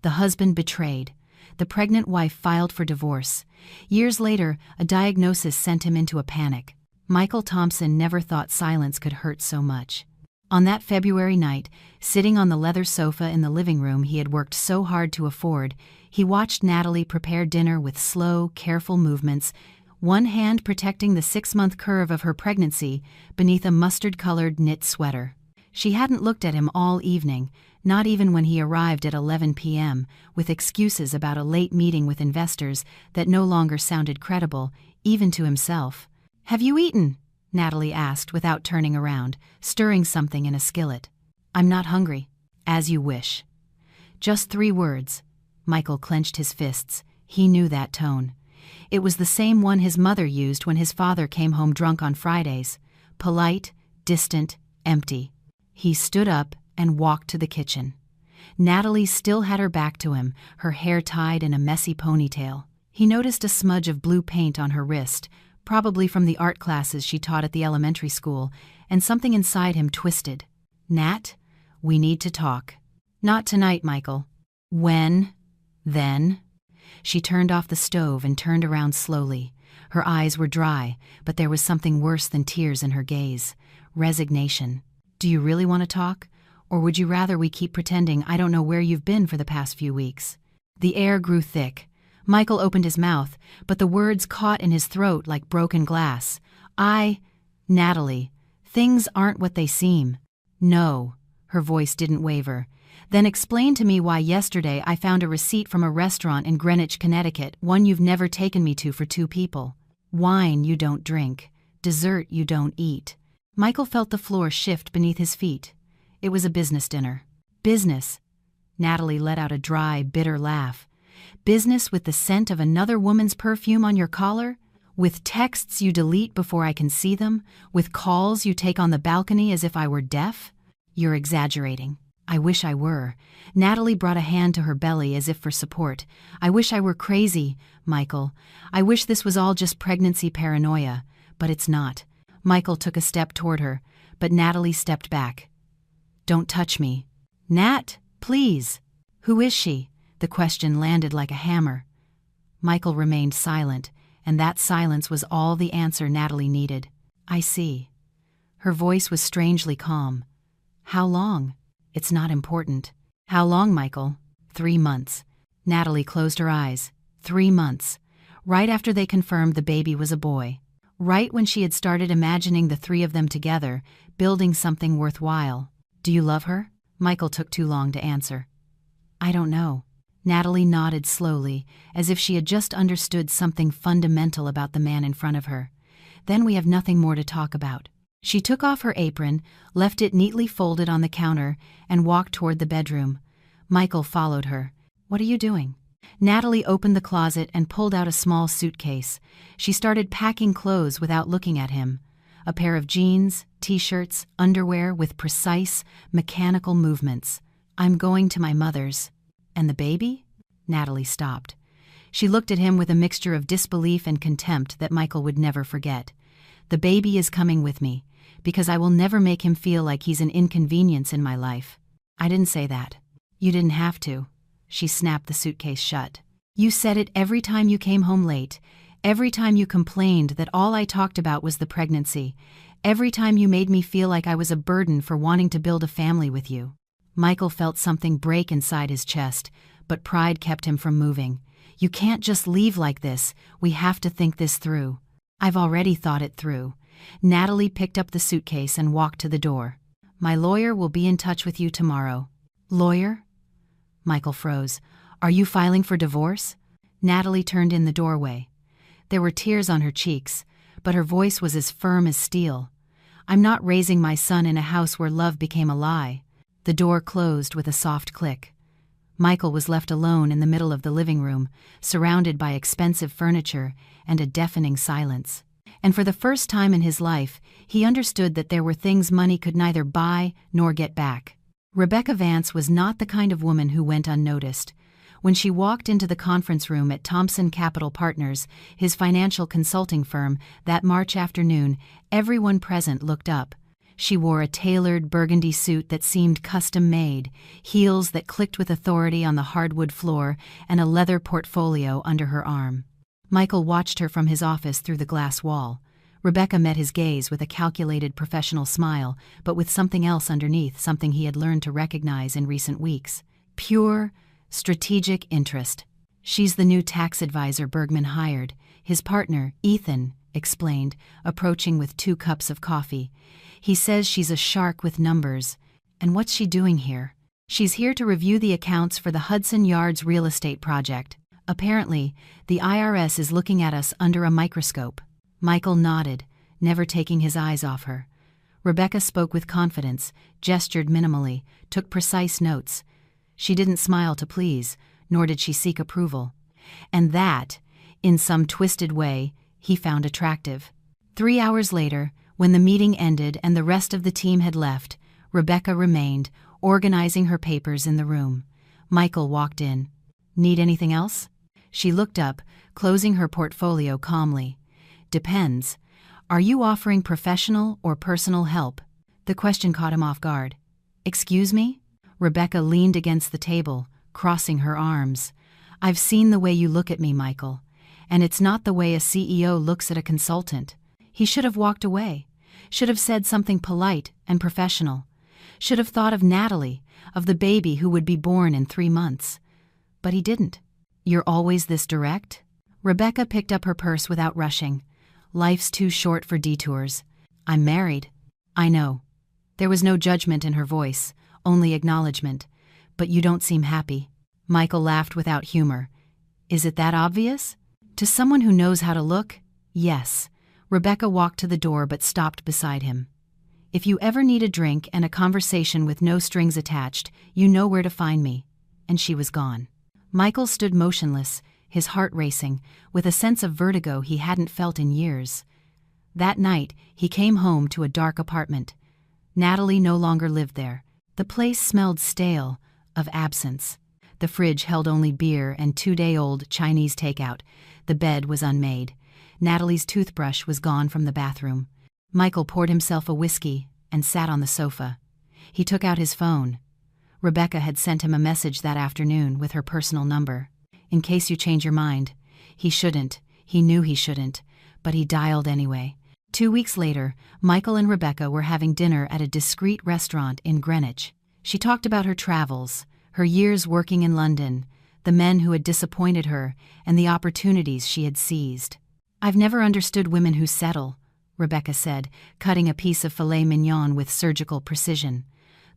The husband betrayed. The pregnant wife filed for divorce. Years later, a diagnosis sent him into a panic. Michael Thompson never thought silence could hurt so much. On that February night, sitting on the leather sofa in the living room he had worked so hard to afford, he watched Natalie prepare dinner with slow, careful movements, one hand protecting the 6-month curve of her pregnancy beneath a mustard-colored knit sweater. She hadn't looked at him all evening, not even when he arrived at 11 p.m., with excuses about a late meeting with investors that no longer sounded credible, even to himself. "Have you eaten?" Natalie asked without turning around, stirring something in a skillet. "I'm not hungry." "As you wish." Just 3 words. Michael clenched his fists. He knew that tone. It was the same one his mother used when his father came home drunk on Fridays. Polite, distant, empty. He stood up and walked to the kitchen. Natalie still had her back to him, her hair tied in a messy ponytail. He noticed a smudge of blue paint on her wrist, probably from the art classes she taught at the elementary school, and something inside him twisted. "Nat, we need to talk." "Not tonight, Michael." "When? Then?" She turned off the stove and turned around slowly. Her eyes were dry, but there was something worse than tears in her gaze. Resignation. "Do you really want to talk? Or would you rather we keep pretending I don't know where you've been for the past few weeks?" The air grew thick. Michael opened his mouth, but the words caught in his throat like broken glass. Natalie, things aren't what they seem." "No." Her voice didn't waver. "Then explain to me why yesterday I found a receipt from a restaurant in Greenwich, Connecticut, one you've never taken me to for 2 people. Wine you don't drink. Dessert you don't eat." Michael felt the floor shift beneath his feet. It was a business dinner. "Business?" Natalie let out a dry, bitter laugh. "Business with the scent of another woman's perfume on your collar? With texts you delete before I can see them? With calls you take on the balcony as if I were deaf? You're exaggerating." "I wish I were." Natalie brought a hand to her belly as if for support. "I wish I were crazy, Michael. I wish this was all just pregnancy paranoia. But it's not." Michael took a step toward her, but Natalie stepped back. "Don't touch me." "Nat, please." "Who is she?" The question landed like a hammer. Michael remained silent, and that silence was all the answer Natalie needed. "I see." Her voice was strangely calm. "How long?" "It's not important." "How long, Michael?" 3 months. Natalie closed her eyes. 3 months. Right after they confirmed the baby was a boy. Right when she had started imagining the 3 of them together, building something worthwhile. "Do you love her?" Michael took too long to answer. "I don't know." Natalie nodded slowly, as if she had just understood something fundamental about the man in front of her. "Then we have nothing more to talk about." She took off her apron, left it neatly folded on the counter, and walked toward the bedroom. Michael followed her. "What are you doing?" Natalie opened the closet and pulled out a small suitcase. She started packing clothes without looking at him. A pair of jeans, t-shirts, underwear with precise, mechanical movements. "I'm going to my mother's." "And the baby?" Natalie stopped. She looked at him with a mixture of disbelief and contempt that Michael would never forget. "The baby is coming with me, because I will never make him feel like he's an inconvenience in my life." "I didn't say that." "You didn't have to." She snapped the suitcase shut. "You said it every time you came home late, every time you complained that all I talked about was the pregnancy, every time you made me feel like I was a burden for wanting to build a family with you." Michael felt something break inside his chest, but pride kept him from moving. "You can't just leave like this. We have to think this through." "I've already thought it through." Natalie picked up the suitcase and walked to the door. "My lawyer will be in touch with you tomorrow." "Lawyer?" Michael froze. "Are you filing for divorce?" Natalie turned in the doorway. There were tears on her cheeks, but her voice was as firm as steel. "I'm not raising my son in a house where love became a lie." The door closed with a soft click. Michael was left alone in the middle of the living room, surrounded by expensive furniture and a deafening silence. And for the first time in his life, he understood that there were things money could neither buy nor get back. Rebecca Vance was not the kind of woman who went unnoticed. When she walked into the conference room at Thompson Capital Partners, his financial consulting firm, that March afternoon, everyone present looked up. She wore a tailored burgundy suit that seemed custom-made, heels that clicked with authority on the hardwood floor, and a leather portfolio under her arm. Michael watched her from his office through the glass wall. Rebecca met his gaze with a calculated professional smile, but with something else underneath, something he had learned to recognize in recent weeks. Pure, strategic interest. "She's the new tax advisor Bergman hired. His partner, Ethan," explained, approaching with 2 cups of coffee. "He says she's a shark with numbers. And what's she doing here?" "She's here to review the accounts for the Hudson Yards real estate project. Apparently, the IRS is looking at us under a microscope." Michael nodded, never taking his eyes off her. Rebecca spoke with confidence, gestured minimally, took precise notes. She didn't smile to please, nor did she seek approval. And that, in some twisted way, he found attractive. 3 hours later, when the meeting ended and the rest of the team had left, Rebecca remained, organizing her papers in the room. Michael walked in. "Need anything else?" She looked up, closing her portfolio calmly. "Depends. Are you offering professional or personal help?" The question caught him off guard. "Excuse me?" Rebecca leaned against the table, crossing her arms. "I've seen the way you look at me, Michael. And it's not the way a CEO looks at a consultant." He should have walked away. Should have said something polite and professional. Should have thought of Natalie, of the baby who would be born in 3 months. But he didn't. "You're always this direct?" Rebecca picked up her purse without rushing. "Life's too short for detours. I'm married." "I know." There was no judgment in her voice, only acknowledgement. "But you don't seem happy." Michael laughed without humor. "Is it that obvious?" "To someone who knows how to look, yes." Rebecca walked to the door but stopped beside him. "If you ever need a drink and a conversation with no strings attached, you know where to find me." And she was gone. Michael stood motionless, his heart racing, with a sense of vertigo he hadn't felt in years. That night, he came home to a dark apartment. Natalie no longer lived there. The place smelled stale, of absence. The fridge held only beer and 2-day-old Chinese takeout. The bed was unmade. Natalie's toothbrush was gone from the bathroom. Michael poured himself a whiskey and sat on the sofa. He took out his phone. Rebecca had sent him a message that afternoon with her personal number. "In case you change your mind." He shouldn't. He knew he shouldn't. But he dialed anyway. 2 weeks later, Michael and Rebecca were having dinner at a discreet restaurant in Greenwich. She talked about her travels, her years working in London, the men who had disappointed her, and the opportunities she had seized. "I've never understood women who settle," Rebecca said, cutting a piece of filet mignon with surgical precision.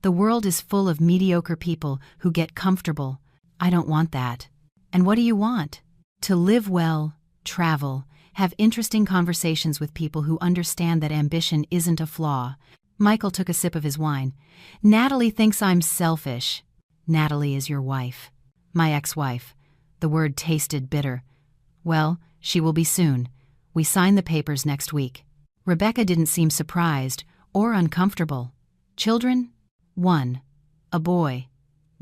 "The world is full of mediocre people who get comfortable. I don't want that." "And what do you want?" "To live well, travel, have interesting conversations with people who understand that ambition isn't a flaw." Michael took a sip of his wine. "Natalie thinks I'm selfish." "Natalie is your wife." "My ex-wife." The word tasted bitter. "Well, she will be soon. We sign the papers next week." Rebecca didn't seem surprised or uncomfortable. "Children?" "1. A boy.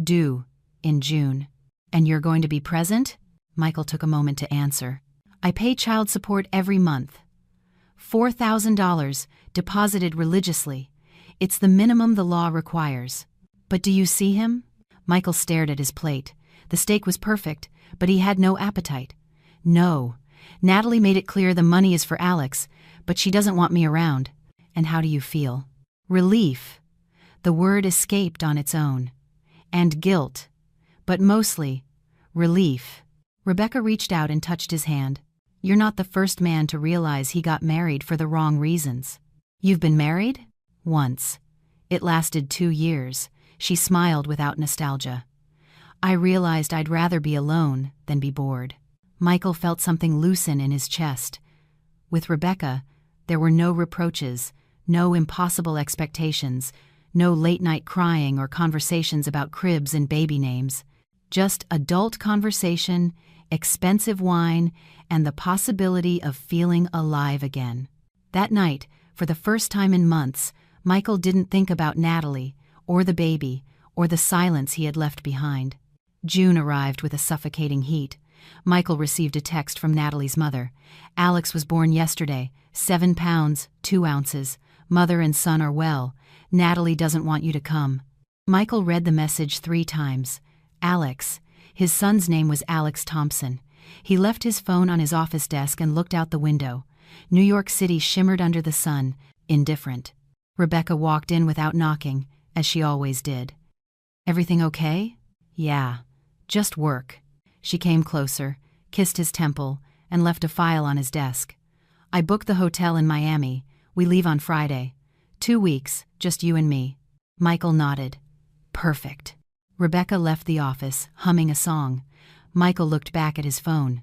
Due. In June." "And you're going to be present?" Michael took a moment to answer. "I pay child support every month. $4,000, deposited religiously. It's the minimum the law requires." "But do you see him?" Michael stared at his plate. The steak was perfect, but he had no appetite. "No. Natalie made it clear the money is for Alex, but she doesn't want me around." "And how do you feel?" "Relief." The word escaped on its own. "And guilt. But mostly, relief." Rebecca reached out and touched his hand. "You're not the first man to realize he got married for the wrong reasons." "You've been married?" "Once. It lasted 2 years." She smiled without nostalgia. "I realized I'd rather be alone than be bored." Michael felt something loosen in his chest. With Rebecca, there were no reproaches, no impossible expectations, no late-night crying or conversations about cribs and baby names. Just adult conversation, expensive wine, and the possibility of feeling alive again. That night, for the first time in months, Michael didn't think about Natalie, or the baby, or the silence he had left behind. June arrived with a suffocating heat. Michael received a text from Natalie's mother. "Alex was born yesterday, 7 pounds, 2 ounces. Mother and son are well. Natalie doesn't want you to come. Michael read the message 3 times. Alex. His son's name was Alex Thompson. He left his phone on his office desk and looked out the window. New York City shimmered under the sun, indifferent. Rebecca walked in without knocking, as she always did. Everything okay? Yeah. Just work. She came closer, kissed his temple, and left a file on his desk. I booked the hotel in Miami. We leave on Friday. 2 weeks, just you and me. Michael nodded. Perfect. Rebecca left the office, humming a song. Michael looked back at his phone.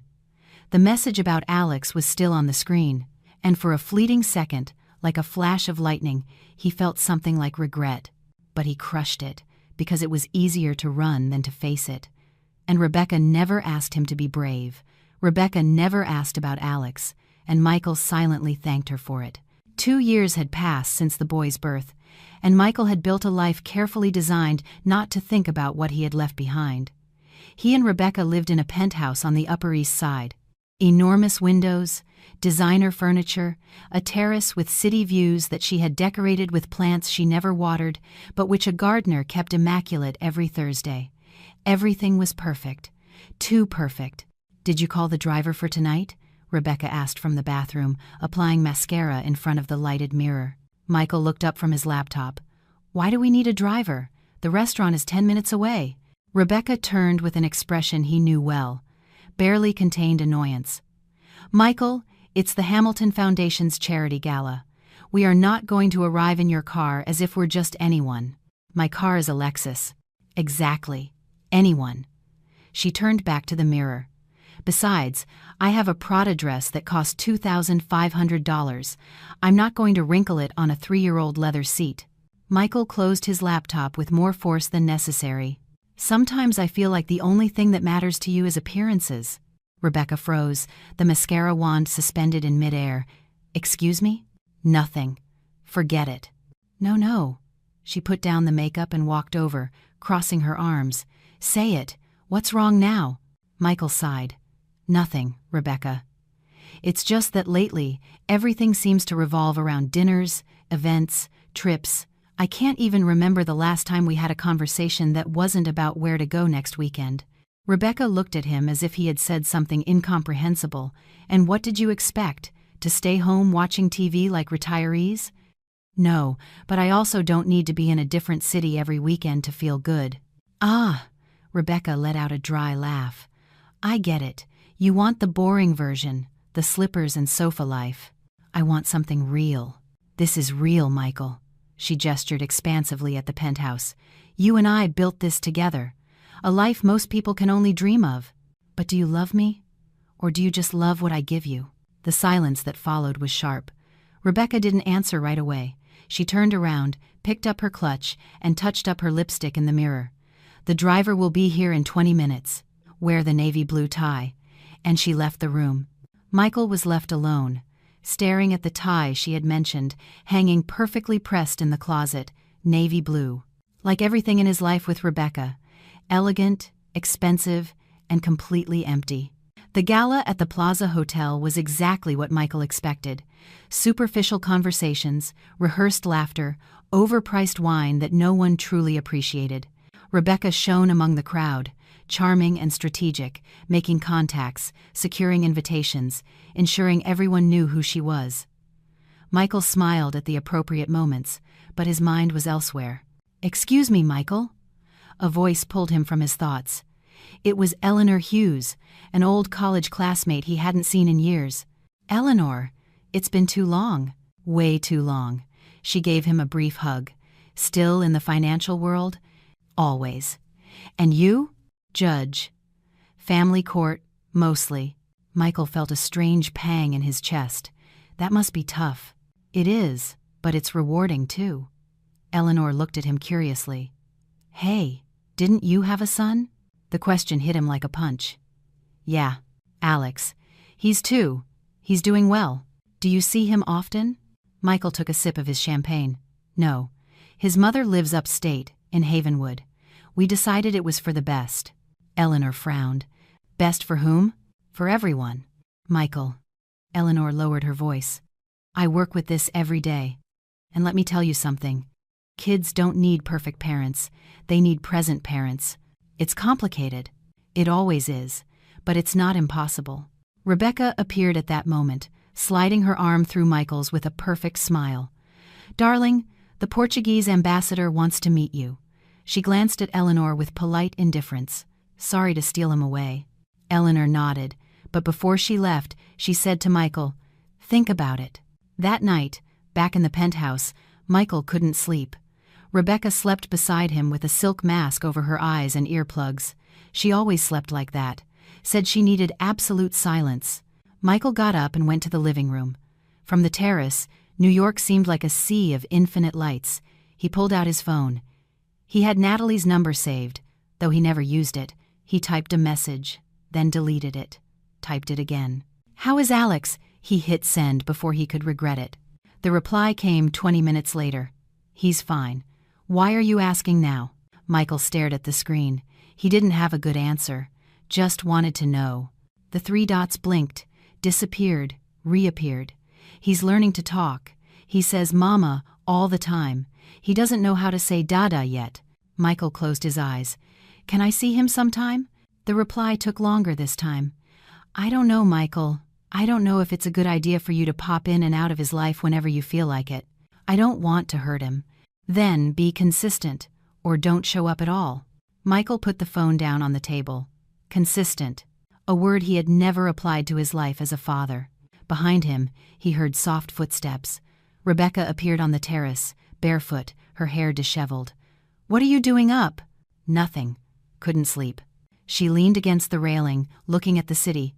The message about Alex was still on the screen, and for a fleeting second, like a flash of lightning, he felt something like regret. But he crushed it, because it was easier to run than to face it. And Rebecca never asked him to be brave. Rebecca never asked about Alex, and Michael silently thanked her for it. 2 years had passed since the boy's birth, and Michael had built a life carefully designed not to think about what he had left behind. He and Rebecca lived in a penthouse on the Upper East Side. Enormous windows, designer furniture, a terrace with city views that she had decorated with plants she never watered, but which a gardener kept immaculate every Thursday. Everything was perfect. Too perfect. Did you call the driver for tonight? Rebecca asked from the bathroom, applying mascara in front of the lighted mirror. Michael looked up from his laptop. Why do we need a driver? The restaurant is 10 minutes away. Rebecca turned with an expression he knew well, barely contained annoyance. Michael, it's the Hamilton Foundation's charity gala. We are not going to arrive in your car as if we're just anyone. My car is a Lexus. Exactly. Anyone. She turned back to the mirror. Besides, I have a Prada dress that cost $2,500. I'm not going to wrinkle it on a 3-year-old leather seat. Michael closed his laptop with more force than necessary. Sometimes I feel like the only thing that matters to you is appearances. Rebecca froze, the mascara wand suspended in midair. Excuse me? Nothing. Forget it. No. She put down the makeup and walked over, crossing her arms. Say it. What's wrong now? Michael sighed. Nothing, Rebecca. It's just that lately, everything seems to revolve around dinners, events, trips. I can't even remember the last time we had a conversation that wasn't about where to go next weekend. Rebecca looked at him as if he had said something incomprehensible. And what did you expect? To stay home watching TV like retirees? No, but I also don't need to be in a different city every weekend to feel good. Ah, Rebecca let out a dry laugh. I get it. You want the boring version, the slippers and sofa life. I want something real. This is real, Michael. She gestured expansively at the penthouse. You and I built this together. A life most people can only dream of. But do you love me? Or do you just love what I give you? The silence that followed was sharp. Rebecca didn't answer right away. She turned around, picked up her clutch, and touched up her lipstick in the mirror. The driver will be here in 20 minutes. Wear the navy blue tie. And she left the room. Michael was left alone, staring at the tie she had mentioned, hanging perfectly pressed in the closet, navy blue. Like everything in his life with Rebecca, elegant, expensive, and completely empty. The gala at the Plaza Hotel was exactly what Michael expected. Superficial conversations, rehearsed laughter, overpriced wine that no one truly appreciated. Rebecca shone among the crowd, charming and strategic, making contacts, securing invitations, ensuring everyone knew who she was. Michael smiled at the appropriate moments, but his mind was elsewhere. Excuse me, Michael? A voice pulled him from his thoughts. It was Eleanor Hughes, an old college classmate he hadn't seen in years. Eleanor, it's been too long. Way too long. She gave him a brief hug. Still in the financial world? Always. And you? Judge. Family court, mostly. Michael felt a strange pang in his chest. That must be tough. It is, but it's rewarding too. Eleanor looked at him curiously. Hey, didn't you have a son? The question hit him like a punch. Yeah, Alex. He's 2. He's doing well. Do you see him often? Michael took a sip of his champagne. No. His mother lives upstate, in Havenwood. We decided it was for the best. Eleanor frowned. Best for whom? For everyone. Michael. Eleanor lowered her voice. I work with this every day. And let me tell you something. Kids don't need perfect parents. They need present parents. It's complicated. It always is. But it's not impossible. Rebecca appeared at that moment, sliding her arm through Michael's with a perfect smile. "Darling, the Portuguese ambassador wants to meet you." She glanced at Eleanor with polite indifference. "Sorry to steal him away." Eleanor nodded, but before she left, she said to Michael, "Think about it." That night, back in the penthouse, Michael couldn't sleep. Rebecca slept beside him with a silk mask over her eyes and earplugs. She always slept like that. Said she needed absolute silence. Michael got up and went to the living room. From the terrace, New York seemed like a sea of infinite lights. He pulled out his phone. He had Natalie's number saved, though he never used it. He typed a message, then deleted it. Typed it again. "How is Alex?" He hit send before he could regret it. The reply came 20 minutes later. "He's fine. Why are you asking now?" Michael stared at the screen. He didn't have a good answer. Just wanted to know. The 3 dots blinked, disappeared, reappeared. He's learning to talk. He says mama all the time. He doesn't know how to say dada yet. Michael closed his eyes. "Can I see him sometime?" The reply took longer this time. "I don't know, Michael. I don't know if it's a good idea for you to pop in and out of his life whenever you feel like it. I don't want to hurt him." Then be consistent, or don't show up at all. Michael put the phone down on the table. Consistent, a word he had never applied to his life as a father. Behind him, he heard soft footsteps. Rebecca appeared on the terrace, barefoot, her hair disheveled. "What are you doing up?" "Nothing. Couldn't sleep." She leaned against the railing, looking at the city.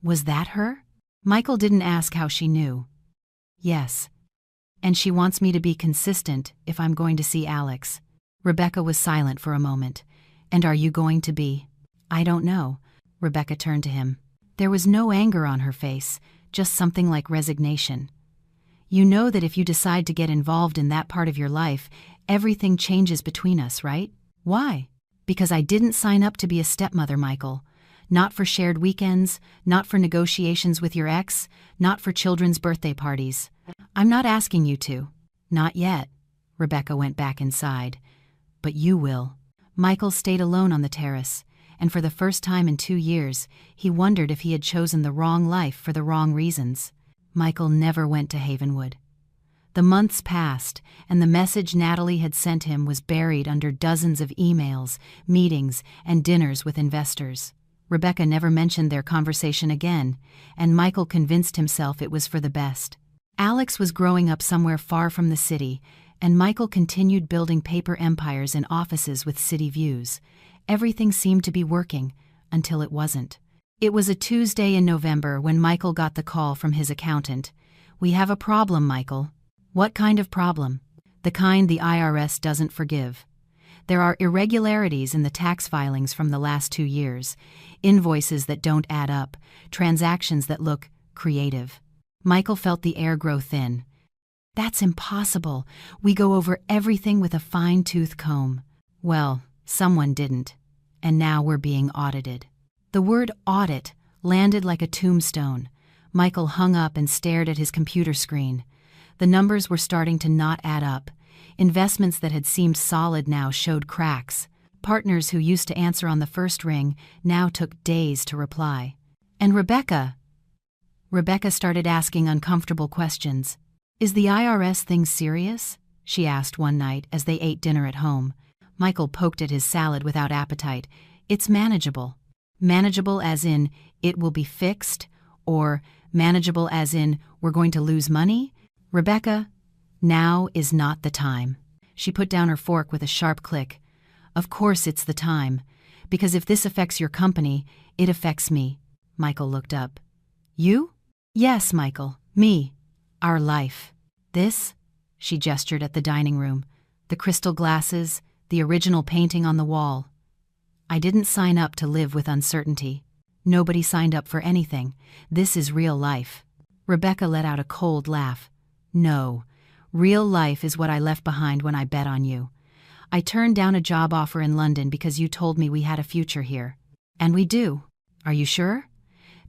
Was that her? Michael didn't ask how she knew. "Yes. And she wants me to be consistent if I'm going to see Alex." Rebecca was silent for a moment. "And are you going to be?" "I don't know." Rebecca turned to him. There was no anger on her face, just something like resignation. "You know that if you decide to get involved in that part of your life, everything changes between us, right?" "Why?" "Because I didn't sign up to be a stepmother, Michael. Not for shared weekends, not for negotiations with your ex, not for children's birthday parties. I'm not asking you to." "Not yet." Rebecca went back inside. "But you will." Michael stayed alone on the terrace, and for the first time in 2 years, he wondered if he had chosen the wrong life for the wrong reasons. Michael never went to Havenwood. The months passed, and the message Natalie had sent him was buried under dozens of emails, meetings, and dinners with investors. Rebecca never mentioned their conversation again, and Michael convinced himself it was for the best. Alex was growing up somewhere far from the city, and Michael continued building paper empires in offices with city views. Everything seemed to be working, until it wasn't. It was a Tuesday in November when Michael got the call from his accountant. "We have a problem, Michael." "What kind of problem?" "The kind the IRS doesn't forgive. There are irregularities in the tax filings from the last 2 years, invoices that don't add up, transactions that look creative." Michael felt the air grow thin. "That's impossible. We go over everything with a fine-tooth comb." "Well, someone didn't, and now we're being audited." The word audit landed like a tombstone. Michael hung up and stared at his computer screen. The numbers were starting to not add up. Investments that had seemed solid now showed cracks. Partners who used to answer on the first ring now took days to reply. And Rebecca started asking uncomfortable questions. "Is the IRS thing serious?" she asked one night as they ate dinner at home. Michael poked at his salad without appetite. "It's manageable." Manageable as in, it will be fixed, or manageable as in, we're going to lose money? "Rebecca, now is not the time." She put down her fork with a sharp click. "Of course it's the time, because if this affects your company, it affects me." Michael looked up. "You?" "Yes, Michael, me. Our life. This?" She gestured at the dining room. "The crystal glasses, the original painting on the wall. I didn't sign up to live with uncertainty. Nobody signed up for anything. This is real life." Rebecca let out a cold laugh. "No, real life is what I left behind when I bet on you. I turned down a job offer in London because you told me we had a future here. And we do. Are you sure?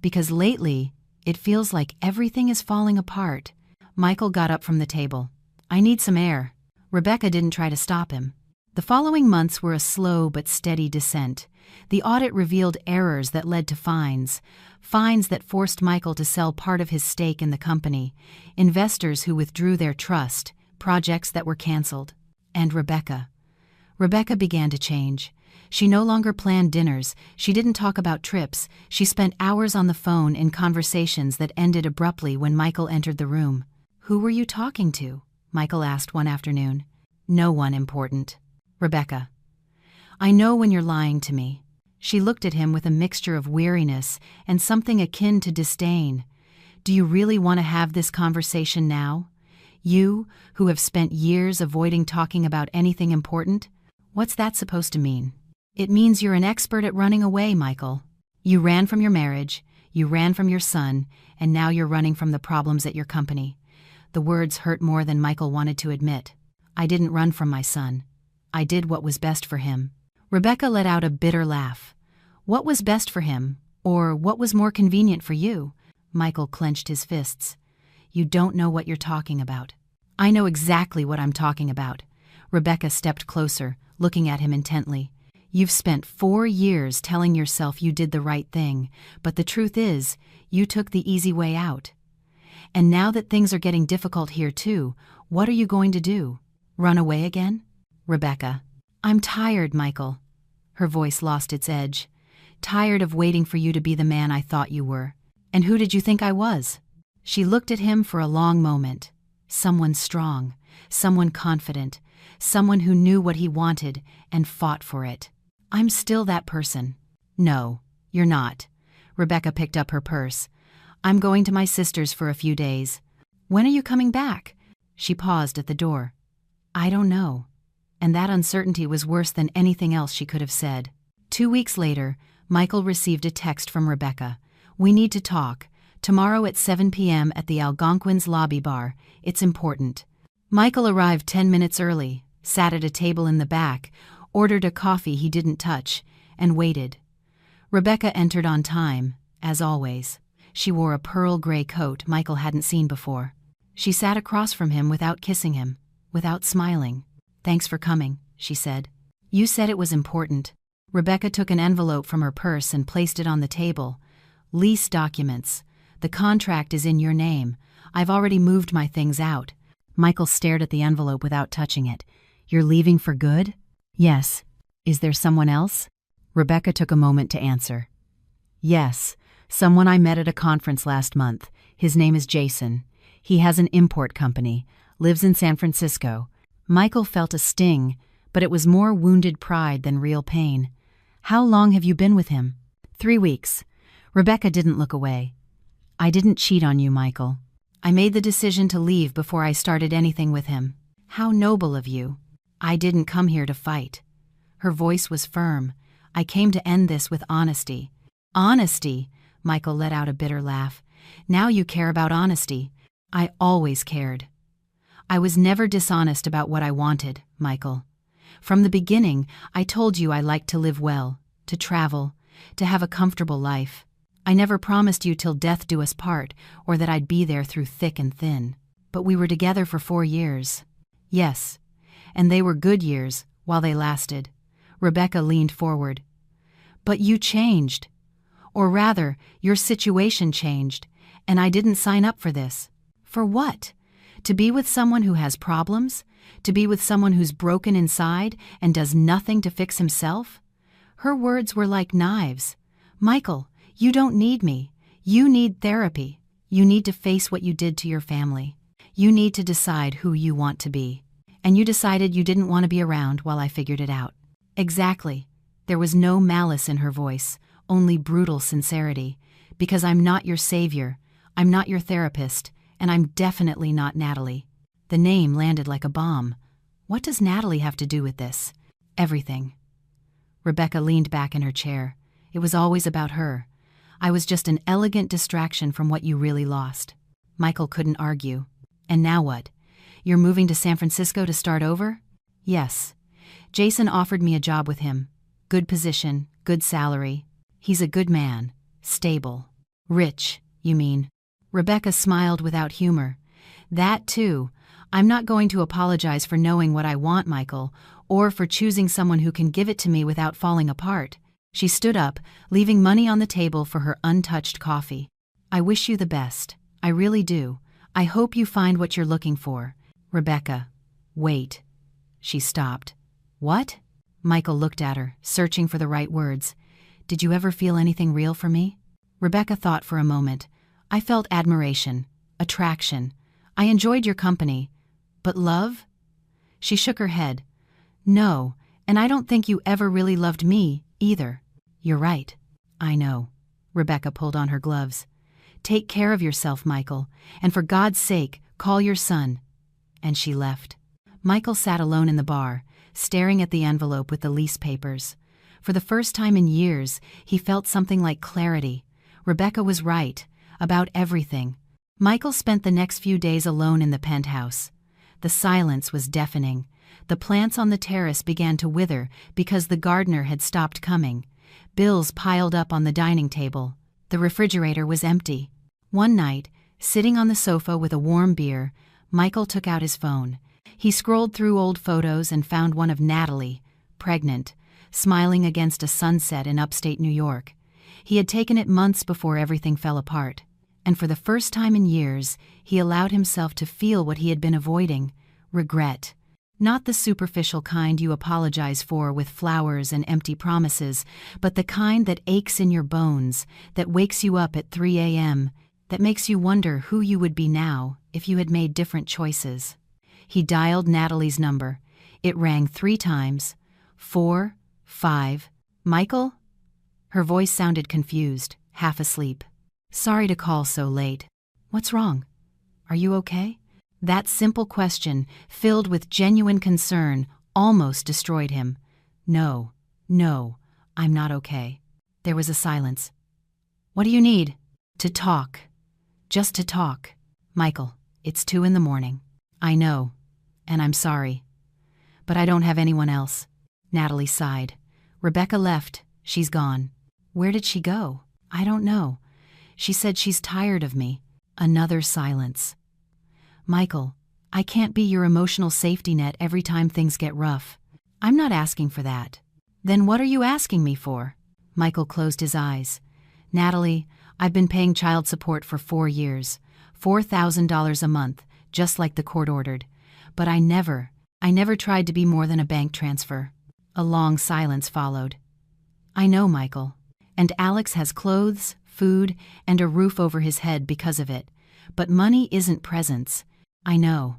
Because lately, it feels like everything is falling apart." Michael got up from the table. I need some air. Rebecca didn't try to stop him. The following months were a slow but steady descent. The audit revealed errors that led to fines that forced Michael to sell part of his stake in the company, investors who withdrew their trust, projects that were canceled. And Rebecca. Rebecca began to change. She no longer planned dinners, she didn't talk about trips, she spent hours on the phone in conversations that ended abruptly when Michael entered the room. "Who were you talking to?" Michael asked one afternoon. "No one important." "Rebecca." "I know when you're lying to me." She looked at him with a mixture of weariness and something akin to disdain. "Do you really want to have this conversation now? You, who have spent years avoiding talking about anything important? What's that supposed to mean?" "It means you're an expert at running away, Michael. You ran from your marriage, you ran from your son, and now you're running from the problems at your company." The words hurt more than Michael wanted to admit. "I didn't run from my son. I did what was best for him." Rebecca let out a bitter laugh. "What was best for him? Or what was more convenient for you?" Michael clenched his fists. "You don't know what you're talking about." "I know exactly what I'm talking about." Rebecca stepped closer, looking at him intently. "You've spent 4 years telling yourself you did the right thing, but the truth is, you took the easy way out. And now that things are getting difficult here too, what are you going to do? Run away again?" "Rebecca." "I'm tired, Michael." Her voice lost its edge. "Tired of waiting for you to be the man I thought you were. And who did you think I was?" She looked at him for a long moment. Someone strong, someone confident, someone who knew what he wanted and fought for it. "I'm still that person." "No, you're not." Rebecca picked up her purse. "I'm going to my sister's for a few days." "When are you coming back?" She paused at the door. "I don't know." And that uncertainty was worse than anything else she could have said. 2 weeks later, Michael received a text from Rebecca. "We need to talk. Tomorrow at 7 p.m. at the Algonquin's lobby bar. It's important." Michael arrived 10 minutes early, sat at a table in the back, ordered a coffee he didn't touch, and waited. Rebecca entered on time, as always. She wore a pearl gray coat Michael hadn't seen before. She sat across from him without kissing him, without smiling. "Thanks for coming," she said. "You said it was important." Rebecca took an envelope from her purse and placed it on the table. "Lease documents. The contract is in your name. I've already moved my things out." Michael stared at the envelope without touching it. "You're leaving for good?" "Yes." "Is there someone else?" Rebecca took a moment to answer. "Yes, someone I met at a conference last month. His name is Jason. He has an import company, lives in San Francisco." Michael felt a sting, but it was more wounded pride than real pain. "How long have you been with him?" 3 weeks. Rebecca didn't look away. "I didn't cheat on you, Michael. I made the decision to leave before I started anything with him." "How noble of you." "I didn't come here to fight." Her voice was firm. "I came to end this with honesty." "Honesty?" Michael let out a bitter laugh. "Now you care about honesty." "I always cared." "I was never dishonest about what I wanted, Michael. From the beginning, I told you I liked to live well, to travel, to have a comfortable life. I never promised you till death do us part, or that I'd be there through thick and thin. But we were together for 4 years. Yes, and they were good years, while they lasted." Rebecca leaned forward. "But you changed. Or rather, your situation changed, and I didn't sign up for this." "For what? To be with someone who has problems? To be with someone who's broken inside and does nothing to fix himself?" Her words were like knives. "Michael, you don't need me. You need therapy. You need to face what you did to your family. You need to decide who you want to be. And you decided you didn't want to be around while I figured it out." "Exactly." There was no malice in her voice, only brutal sincerity. "Because I'm not your savior. I'm not your therapist. And I'm definitely not Natalie." The name landed like a bomb. What does Natalie have to do with this? Everything. Rebecca leaned back in her chair. It was always about her. I was just an elegant distraction from what you really lost. Michael couldn't argue. And now what? You're moving to San Francisco to start over? Yes. Jason offered me a job with him. Good position, good salary. He's a good man. Stable. Rich, you mean? Rebecca smiled without humor. That too. I'm not going to apologize for knowing what I want, Michael, or for choosing someone who can give it to me without falling apart. She stood up, leaving money on the table for her untouched coffee. I wish you the best. I really do. I hope you find what you're looking for. Rebecca. Wait. She stopped. What? Michael looked at her, searching for the right words. Did you ever feel anything real for me? Rebecca thought for a moment. I felt admiration, attraction. I enjoyed your company. But love? She shook her head. No, and I don't think you ever really loved me, either. You're right. I know. Rebecca pulled on her gloves. Take care of yourself, Michael, and for God's sake, call your son. And she left. Michael sat alone in the bar, staring at the envelope with the lease papers. For the first time in years, he felt something like clarity. Rebecca was right, about everything. Michael spent the next few days alone in the penthouse. The silence was deafening. The plants on the terrace began to wither because the gardener had stopped coming. Bills piled up on the dining table. The refrigerator was empty. One night, sitting on the sofa with a warm beer, Michael took out his phone. He scrolled through old photos and found one of Natalie, pregnant, smiling against a sunset in upstate New York. He had taken it months before everything fell apart, and for the first time in years, he allowed himself to feel what he had been avoiding: regret. Not the superficial kind you apologize for with flowers and empty promises, but the kind that aches in your bones, that wakes you up at 3 a.m., that makes you wonder who you would be now if you had made different choices. He dialed Natalie's number. It rang 3 times. 4, 5. Michael? Her voice sounded confused, half asleep. Sorry to call so late. What's wrong? Are you okay? That simple question, filled with genuine concern, almost destroyed him. No, I'm not okay. There was a silence. What do you need? To talk. Just to talk. Michael, it's 2 a.m. I know, and I'm sorry. But I don't have anyone else. Natalie sighed. Rebecca left. She's gone. Where did she go? I don't know. She said she's tired of me. Another silence. Michael, I can't be your emotional safety net every time things get rough. I'm not asking for that. Then what are you asking me for? Michael closed his eyes. Natalie, I've been paying child support for 4 years. $4,000 a month, just like the court ordered. But I never tried to be more than a bank transfer. A long silence followed. I know, Michael. And Alex has clothes, food, and a roof over his head because of it. But money isn't presents. I know.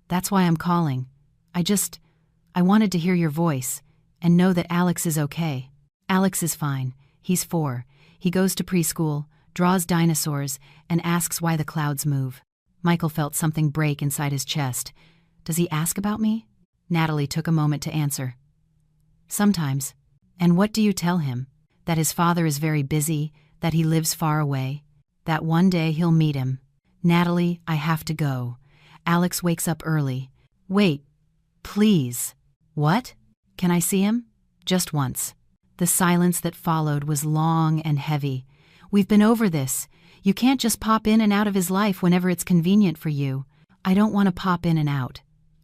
That's why I'm calling. I wanted to hear your voice and know that Alex is okay. Alex is fine. He's 4. He goes to preschool, draws dinosaurs, and asks why the clouds move. Michael felt something break inside his chest. Does he ask about me? Natalie took a moment to answer. Sometimes. And what do you tell him? That his father is very busy, that he lives far away, that one day he'll meet him. Natalie, I have to go. Alex wakes up early. Wait, please. What? Can I see him? Just once. The silence that followed was long and heavy. We've been over this. You can't just pop in and out of his life whenever it's convenient for you. I don't want to pop in and out.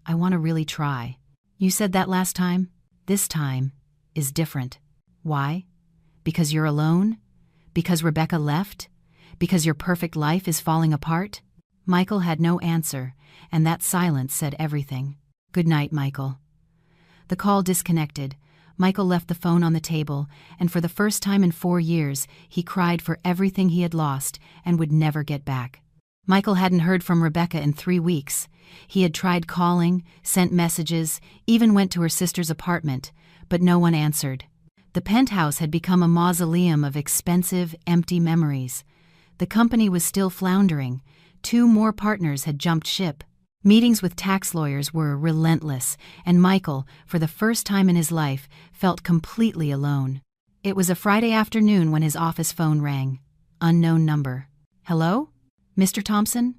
I want to really try. You said that last time? This time is different. Why? Because you're alone? Because Rebecca left? Because your perfect life is falling apart? Michael had no answer, and that silence said everything. Good night, Michael. The call disconnected. Michael left the phone on the table, and for the first time in 4 years, he cried for everything he had lost and would never get back. Michael hadn't heard from Rebecca in 3 weeks. He had tried calling, sent messages, even went to her sister's apartment, but no one answered. The penthouse had become a mausoleum of expensive, empty memories. The company was still floundering. 2 more partners had jumped ship. Meetings with tax lawyers were relentless, and Michael, for the first time in his life, felt completely alone. It was a Friday afternoon when his office phone rang. Unknown number. Hello? Mr. Thompson?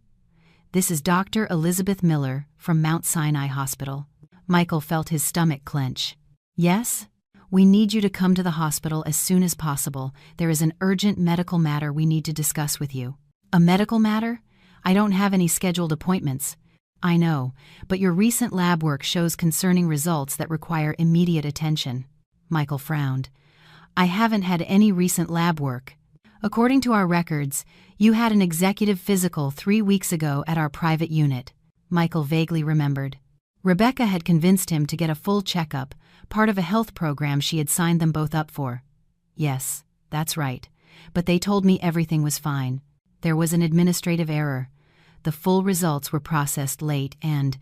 This is Dr. Elizabeth Miller from Mount Sinai Hospital. Michael felt his stomach clench. Yes? We need you to come to the hospital as soon as possible. There is an urgent medical matter we need to discuss with you. A medical matter? I don't have any scheduled appointments. I know, but your recent lab work shows concerning results that require immediate attention. Michael frowned. I haven't had any recent lab work. According to our records, you had an executive physical 3 weeks ago at our private unit. Michael vaguely remembered. Rebecca had convinced him to get a full checkup, part of a health program she had signed them both up for. Yes, that's right. But they told me everything was fine. There was an administrative error. The full results were processed late and,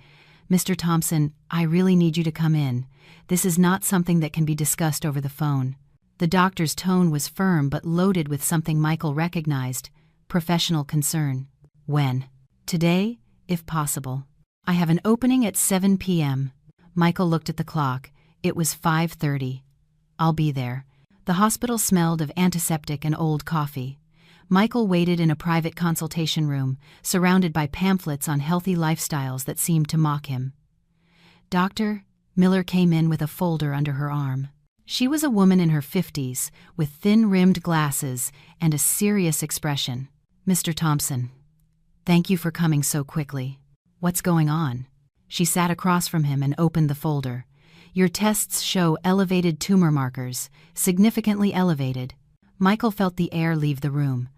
Mr. Thompson, I really need you to come in. This is not something that can be discussed over the phone. The doctor's tone was firm but loaded with something Michael recognized, professional concern. When? Today, if possible. I have an opening at 7 p.m. Michael looked at the clock. It was 5:30. I'll be there. The hospital smelled of antiseptic and old coffee. Michael waited in a private consultation room, surrounded by pamphlets on healthy lifestyles that seemed to mock him. Doctor, Miller came in with a folder under her arm. She was a woman in her 50s, with thin-rimmed glasses and a serious expression. Mr. Thompson, thank you for coming so quickly. What's going on? She sat across from him and opened the folder. Your tests show elevated tumor markers, significantly elevated. Michael felt the air leave the room.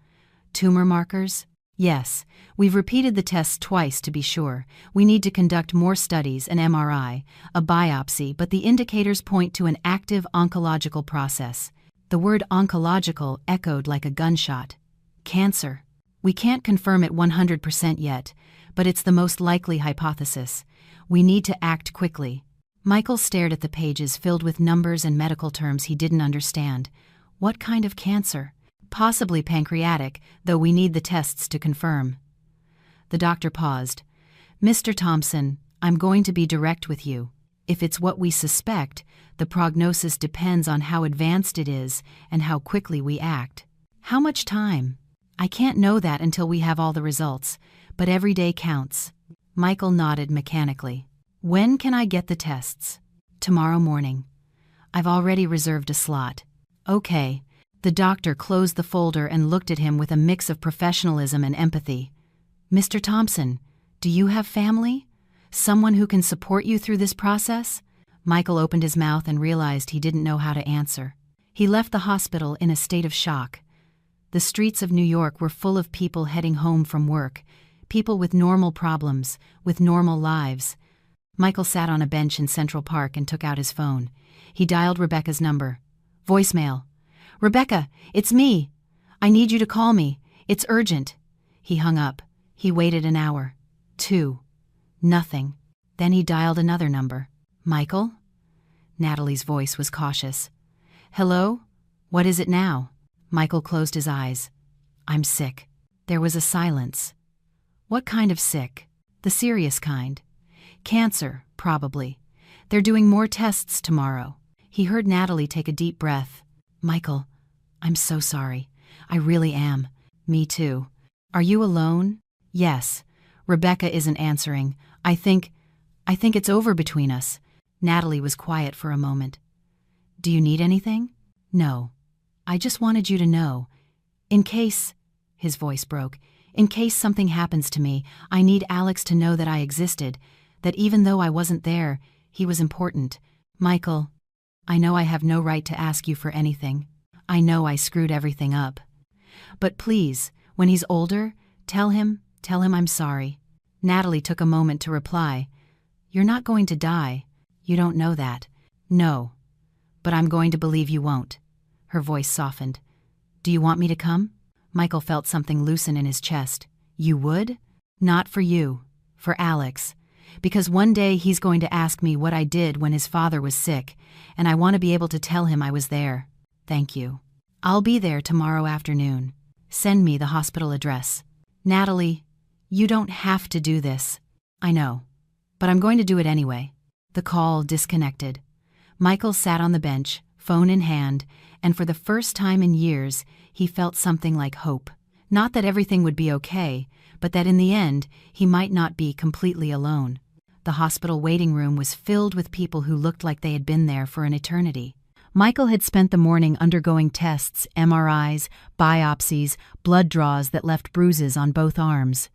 Tumor markers? Yes, we've repeated the tests twice to be sure. We need to conduct more studies, an MRI, a biopsy, but the indicators point to an active oncological process. The word oncological echoed like a gunshot. Cancer. We can't confirm it 100% yet, but it's the most likely hypothesis. We need to act quickly. Michael stared at the pages filled with numbers and medical terms he didn't understand. What kind of cancer? Possibly pancreatic, though we need the tests to confirm. The doctor paused. Mr. Thompson, I'm going to be direct with you. If it's what we suspect, the prognosis depends on how advanced it is and how quickly we act. How much time? I can't know that until we have all the results, but every day counts. Michael nodded mechanically. When can I get the tests? Tomorrow morning. I've already reserved a slot. Okay. The doctor closed the folder and looked at him with a mix of professionalism and empathy. Mr. Thompson, do you have family? Someone who can support you through this process? Michael opened his mouth and realized he didn't know how to answer. He left the hospital in a state of shock. The streets of New York were full of people heading home from work, people with normal problems, with normal lives. Michael sat on a bench in Central Park and took out his phone. He dialed Rebecca's number. Voicemail. Rebecca, it's me. I need you to call me. It's urgent. He hung up. He waited an hour. 2. Nothing. Then he dialed another number. Michael? Natalie's voice was cautious. Hello? What is it now? Michael closed his eyes. I'm sick. There was a silence. What kind of sick? The serious kind. Cancer, probably. They're doing more tests tomorrow. He heard Natalie take a deep breath. Michael, I'm so sorry. I really am. Me too. Are you alone? Yes. Rebecca isn't answering. I think it's over between us. Natalie was quiet for a moment. Do you need anything? No. I just wanted you to know. In case, his voice broke, in case something happens to me, I need Alex to know that I existed, that even though I wasn't there, he was important. Michael, I know I have no right to ask you for anything. I know I screwed everything up. But please, when he's older, tell him I'm sorry. Natalie took a moment to reply. You're not going to die. You don't know that. No. But I'm going to believe you won't. Her voice softened. Do you want me to come? Michael felt something loosen in his chest. You would? Not for you. For Alex. Because one day he's going to ask me what I did when his father was sick, and I want to be able to tell him I was there. Thank you. I'll be there tomorrow afternoon. Send me the hospital address. Natalie, you don't have to do this. I know. But I'm going to do it anyway. The call disconnected. Michael sat on the bench, phone in hand, and for the first time in years, he felt something like hope. Not that everything would be okay, but that in the end, he might not be completely alone. The hospital waiting room was filled with people who looked like they had been there for an eternity. Michael had spent the morning undergoing tests, MRIs, biopsies, blood draws that left bruises on both arms.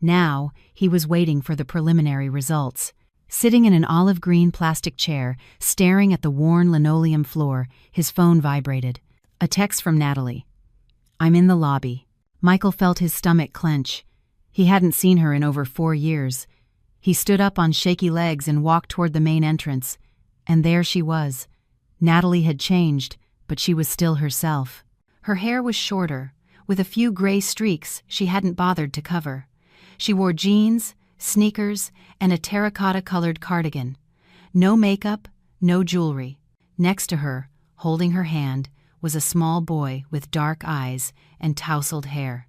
Now, he was waiting for the preliminary results. Sitting in an olive-green plastic chair, staring at the worn linoleum floor, his phone vibrated. A text from Natalie. "I'm in the lobby." Michael felt his stomach clench. He hadn't seen her in over 4 years. He stood up on shaky legs and walked toward the main entrance. And there she was. Natalie had changed, but she was still herself. Her hair was shorter, with a few gray streaks she hadn't bothered to cover. She wore jeans, sneakers, and a terracotta-colored cardigan. No makeup, no jewelry. Next to her, holding her hand, was a small boy with dark eyes and tousled hair.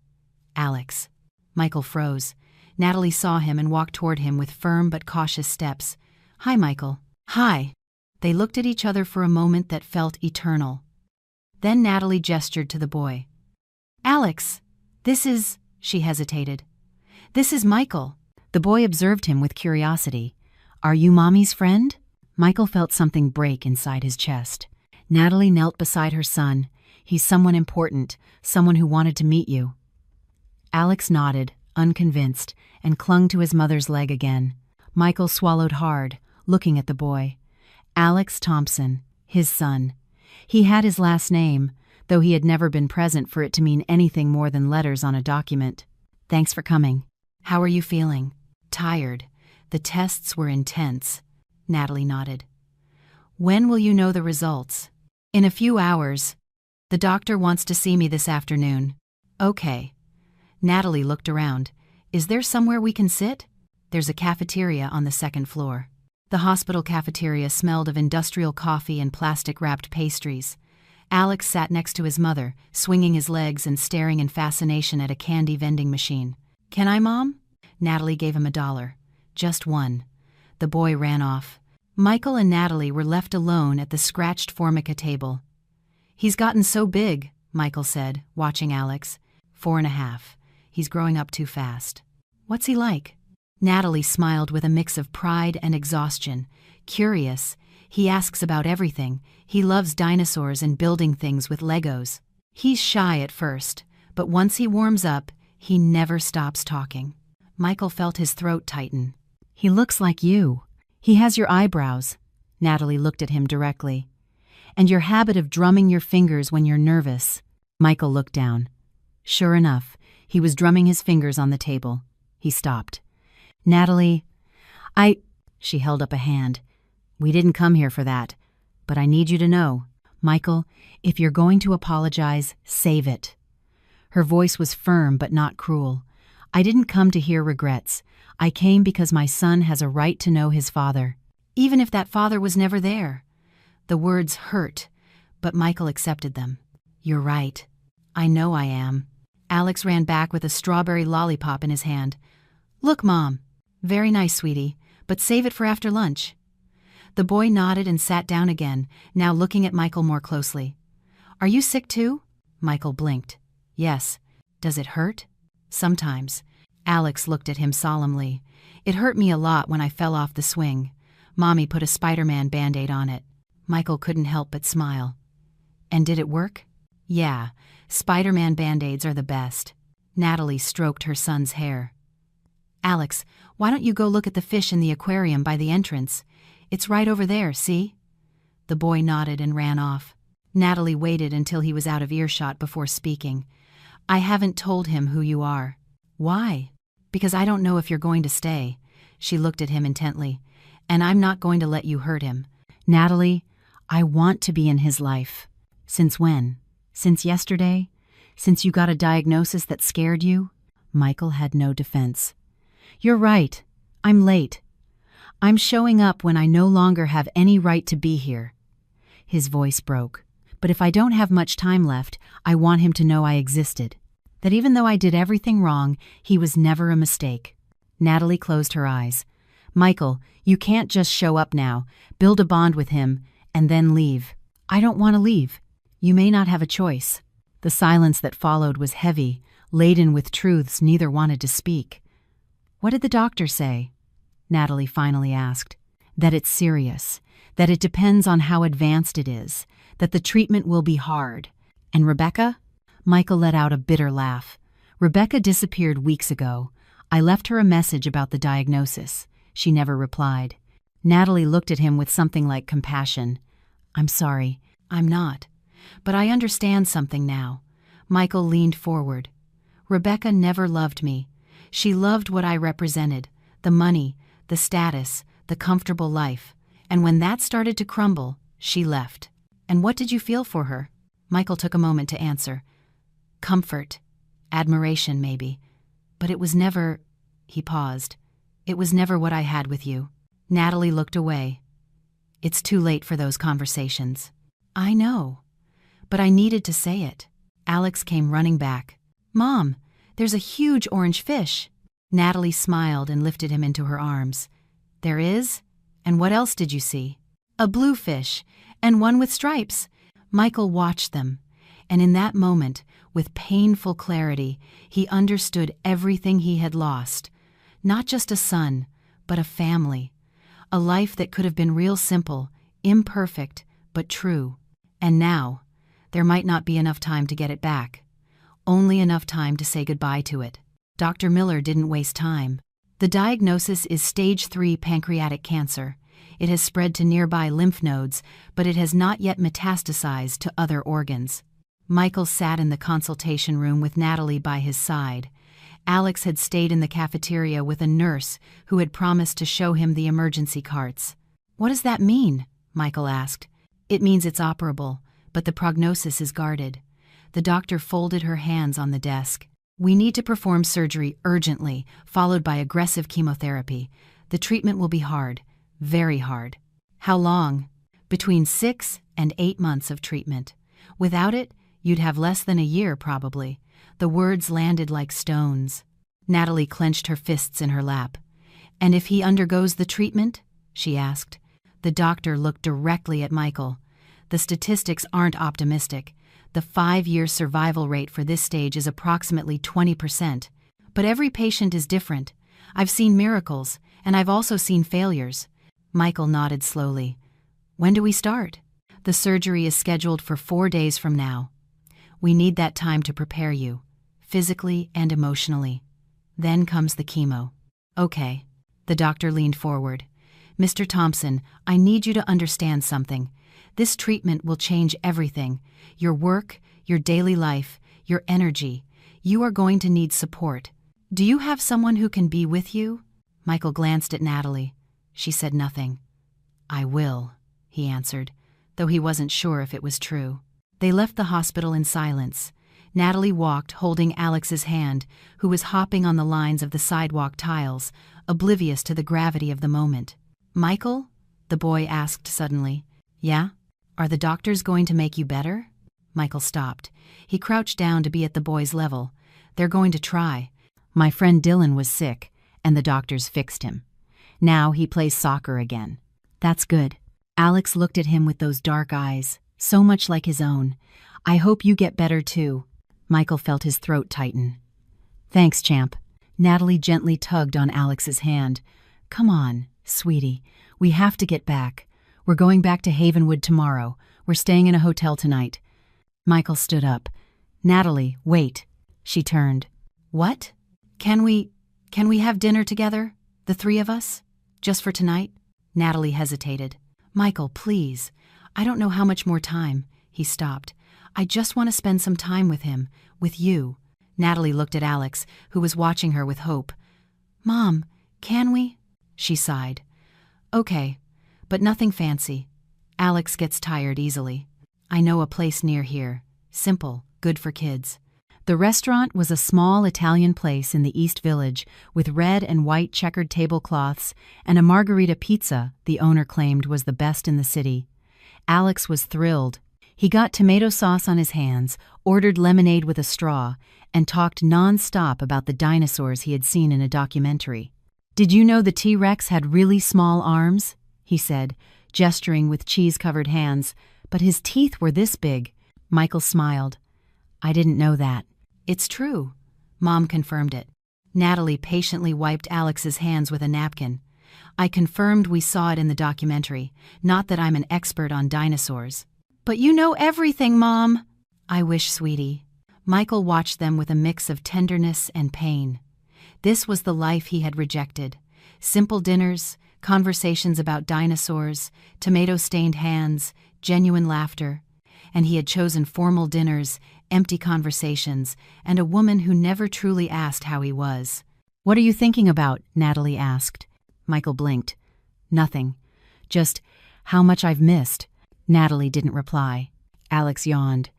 Alex. Michael froze. Natalie saw him and walked toward him with firm but cautious steps. "Hi, Michael." "Hi." They looked at each other for a moment that felt eternal. Then Natalie gestured to the boy. "Alex, this is—" she hesitated. "This is Michael." The boy observed him with curiosity. "Are you Mommy's friend?" Michael felt something break inside his chest. Natalie knelt beside her son. "He's someone important, someone who wanted to meet you." Alex nodded, unconvinced, and clung to his mother's leg again. Michael swallowed hard, looking at the boy. Alex Thompson, his son. He had his last name, though he had never been present for it to mean anything more than letters on a document. "Thanks for coming. How are you feeling?" "Tired. The tests were intense." Natalie nodded. "When will you know the results?" "In a few hours. The doctor wants to see me this afternoon." "Okay." Natalie looked around. "Is there somewhere we can sit?" "There's a cafeteria on the second floor." The hospital cafeteria smelled of industrial coffee and plastic-wrapped pastries. Alex sat next to his mother, swinging his legs and staring in fascination at a candy vending machine. "Can I, Mom?" Natalie gave him $1. "Just one." The boy ran off. Michael and Natalie were left alone at the scratched Formica table. "He's gotten so big," Michael said, watching Alex. 4.5. He's growing up too fast. "What's he like?" Natalie smiled with a mix of pride and exhaustion. "Curious. He asks about everything. He loves dinosaurs and building things with Legos. He's shy at first, but once he warms up, he never stops talking." Michael felt his throat tighten. "He looks like you. He has your eyebrows." Natalie looked at him directly. "And your habit of drumming your fingers when you're nervous." Michael looked down. Sure enough, he was drumming his fingers on the table. He stopped. "Natalie, She held up a hand. "We didn't come here for that. But I need you to know. Michael, if you're going to apologize, save it." Her voice was firm but not cruel. "I didn't come to hear regrets. I came because my son has a right to know his father. Even if that father was never there." The words hurt, but Michael accepted them. "You're right. I know I am." Alex ran back with a strawberry lollipop in his hand. "Look, Mom." "Very nice, sweetie, but save it for after lunch." The boy nodded and sat down again, now looking at Michael more closely. "Are you sick too?" Michael blinked. "Yes." "Does it hurt?" "Sometimes." Alex looked at him solemnly. "It hurt me a lot when I fell off the swing. Mommy put a Spider-Man Band-Aid on it." Michael couldn't help but smile. "And did it work?" "Yeah, Spider-Man Band-Aids are the best." Natalie stroked her son's hair. "Alex, why don't you go look at the fish in the aquarium by the entrance? It's right over there, see?" The boy nodded and ran off. Natalie waited until he was out of earshot before speaking. "I haven't told him who you are." "Why?" "Because I don't know if you're going to stay." She looked at him intently. "And I'm not going to let you hurt him." "Natalie, I want to be in his life." "Since when? Since yesterday? Since you got a diagnosis that scared you?" Michael had no defense. "You're right. I'm late. I'm showing up when I no longer have any right to be here." His voice broke. "But if I don't have much time left, I want him to know I existed. That even though I did everything wrong, he was never a mistake." Natalie closed her eyes. "Michael, you can't just show up now, build a bond with him, and then leave." "I don't want to leave." "You may not have a choice." The silence that followed was heavy, laden with truths neither wanted to speak. "What did the doctor say?" Natalie finally asked. "That it's serious, that it depends on how advanced it is, that the treatment will be hard. And Rebecca?" Michael let out a bitter laugh. "Rebecca disappeared weeks ago. I left her a message about the diagnosis. She never replied. Natalie looked at him with something like compassion. I'm sorry. I'm not. But I understand something now. Michael leaned forward. Rebecca never loved me. She loved what I represented, the money, the status, the comfortable life. And when that started to crumble, she left. And what did you feel for her? Michael took a moment to answer. Comfort. Admiration, maybe. But it was never... He paused. It was never what I had with you. Natalie looked away. It's too late for those conversations. I know. But I needed to say it. Alex came running back. Mom, there's a huge orange fish. Natalie smiled and lifted him into her arms. There is? And what else did you see? A blue fish, and one with stripes. Michael watched them, and in that moment, with painful clarity, he understood everything he had lost. Not just a son, but a family. A life that could have been real simple, imperfect, but true. And now, there might not be enough time to get it back. Only enough time to say goodbye to it. Dr. Miller didn't waste time. The diagnosis is stage 3 pancreatic cancer. It has spread to nearby lymph nodes, but it has not yet metastasized to other organs. Michael sat in the consultation room with Natalie by his side. Alex had stayed in the cafeteria with a nurse who had promised to show him the emergency carts. What does that mean? Michael asked. It means it's operable, but the prognosis is guarded. The doctor folded her hands on the desk. We need to perform surgery urgently, followed by aggressive chemotherapy. The treatment will be hard, very hard. How long? Between 6 and 8 months of treatment. Without it, you'd have less than a year, probably. The words landed like stones. Natalie clenched her fists in her lap. And if he undergoes the treatment? She asked. The doctor looked directly at Michael. The statistics aren't optimistic. The 5-year survival rate for this stage is approximately 20%. But every patient is different. I've seen miracles, and I've also seen failures. Michael nodded slowly. When do we start? The surgery is scheduled for 4 days from now. We need that time to prepare you, physically and emotionally. Then comes the chemo. Okay. The doctor leaned forward. Mr. Thompson, I need you to understand something. This treatment will change everything. Your work, your daily life, your energy. You are going to need support. Do you have someone who can be with you? Michael glanced at Natalie. She said nothing. I will, he answered, though he wasn't sure if it was true. They left the hospital in silence. Natalie walked, holding Alex's hand, who was hopping on the lines of the sidewalk tiles, oblivious to the gravity of the moment. Michael? The boy asked suddenly. Yeah? Are the doctors going to make you better? Michael stopped. He crouched down to be at the boy's level. They're going to try. My friend Dylan was sick, and the doctors fixed him. Now he plays soccer again. That's good. Alex looked at him with those dark eyes, so much like his own. I hope you get better too. Michael felt his throat tighten. Thanks, champ. Natalie gently tugged on Alex's hand. Come on, sweetie. We have to get back. We're going back to Havenwood tomorrow. We're staying in a hotel tonight. Michael stood up. Natalie, wait. She turned. What? Can we have dinner together? The 3 of us? Just for tonight? Natalie hesitated. Michael, please. I don't know how much more time. He stopped. I just want to spend some time with him, with you. Natalie looked at Alex, who was watching her with hope. Mom, can we? She sighed. Okay, but nothing fancy. Alex gets tired easily. I know a place near here. Simple, good for kids. The restaurant was a small Italian place in the East Village with red and white checkered tablecloths and a margarita pizza the owner claimed was the best in the city. Alex was thrilled. He got tomato sauce on his hands, ordered lemonade with a straw, and talked non-stop about the dinosaurs he had seen in a documentary. Did you know the T-Rex had really small arms? He said, gesturing with cheese-covered hands, but his teeth were this big. Michael smiled. I didn't know that. It's true. Mom confirmed it. Natalie patiently wiped Alex's hands with a napkin. I confirmed we saw it in the documentary, not that I'm an expert on dinosaurs. But you know everything, Mom. I wish, sweetie. Michael watched them with a mix of tenderness and pain. This was the life he had rejected. Simple dinners, conversations about dinosaurs, tomato-stained hands, genuine laughter. And he had chosen formal dinners, empty conversations, and a woman who never truly asked how he was. "What are you thinking about?" Natalie asked. Michael blinked. "Nothing. Just how much I've missed." Natalie didn't reply. Alex yawned.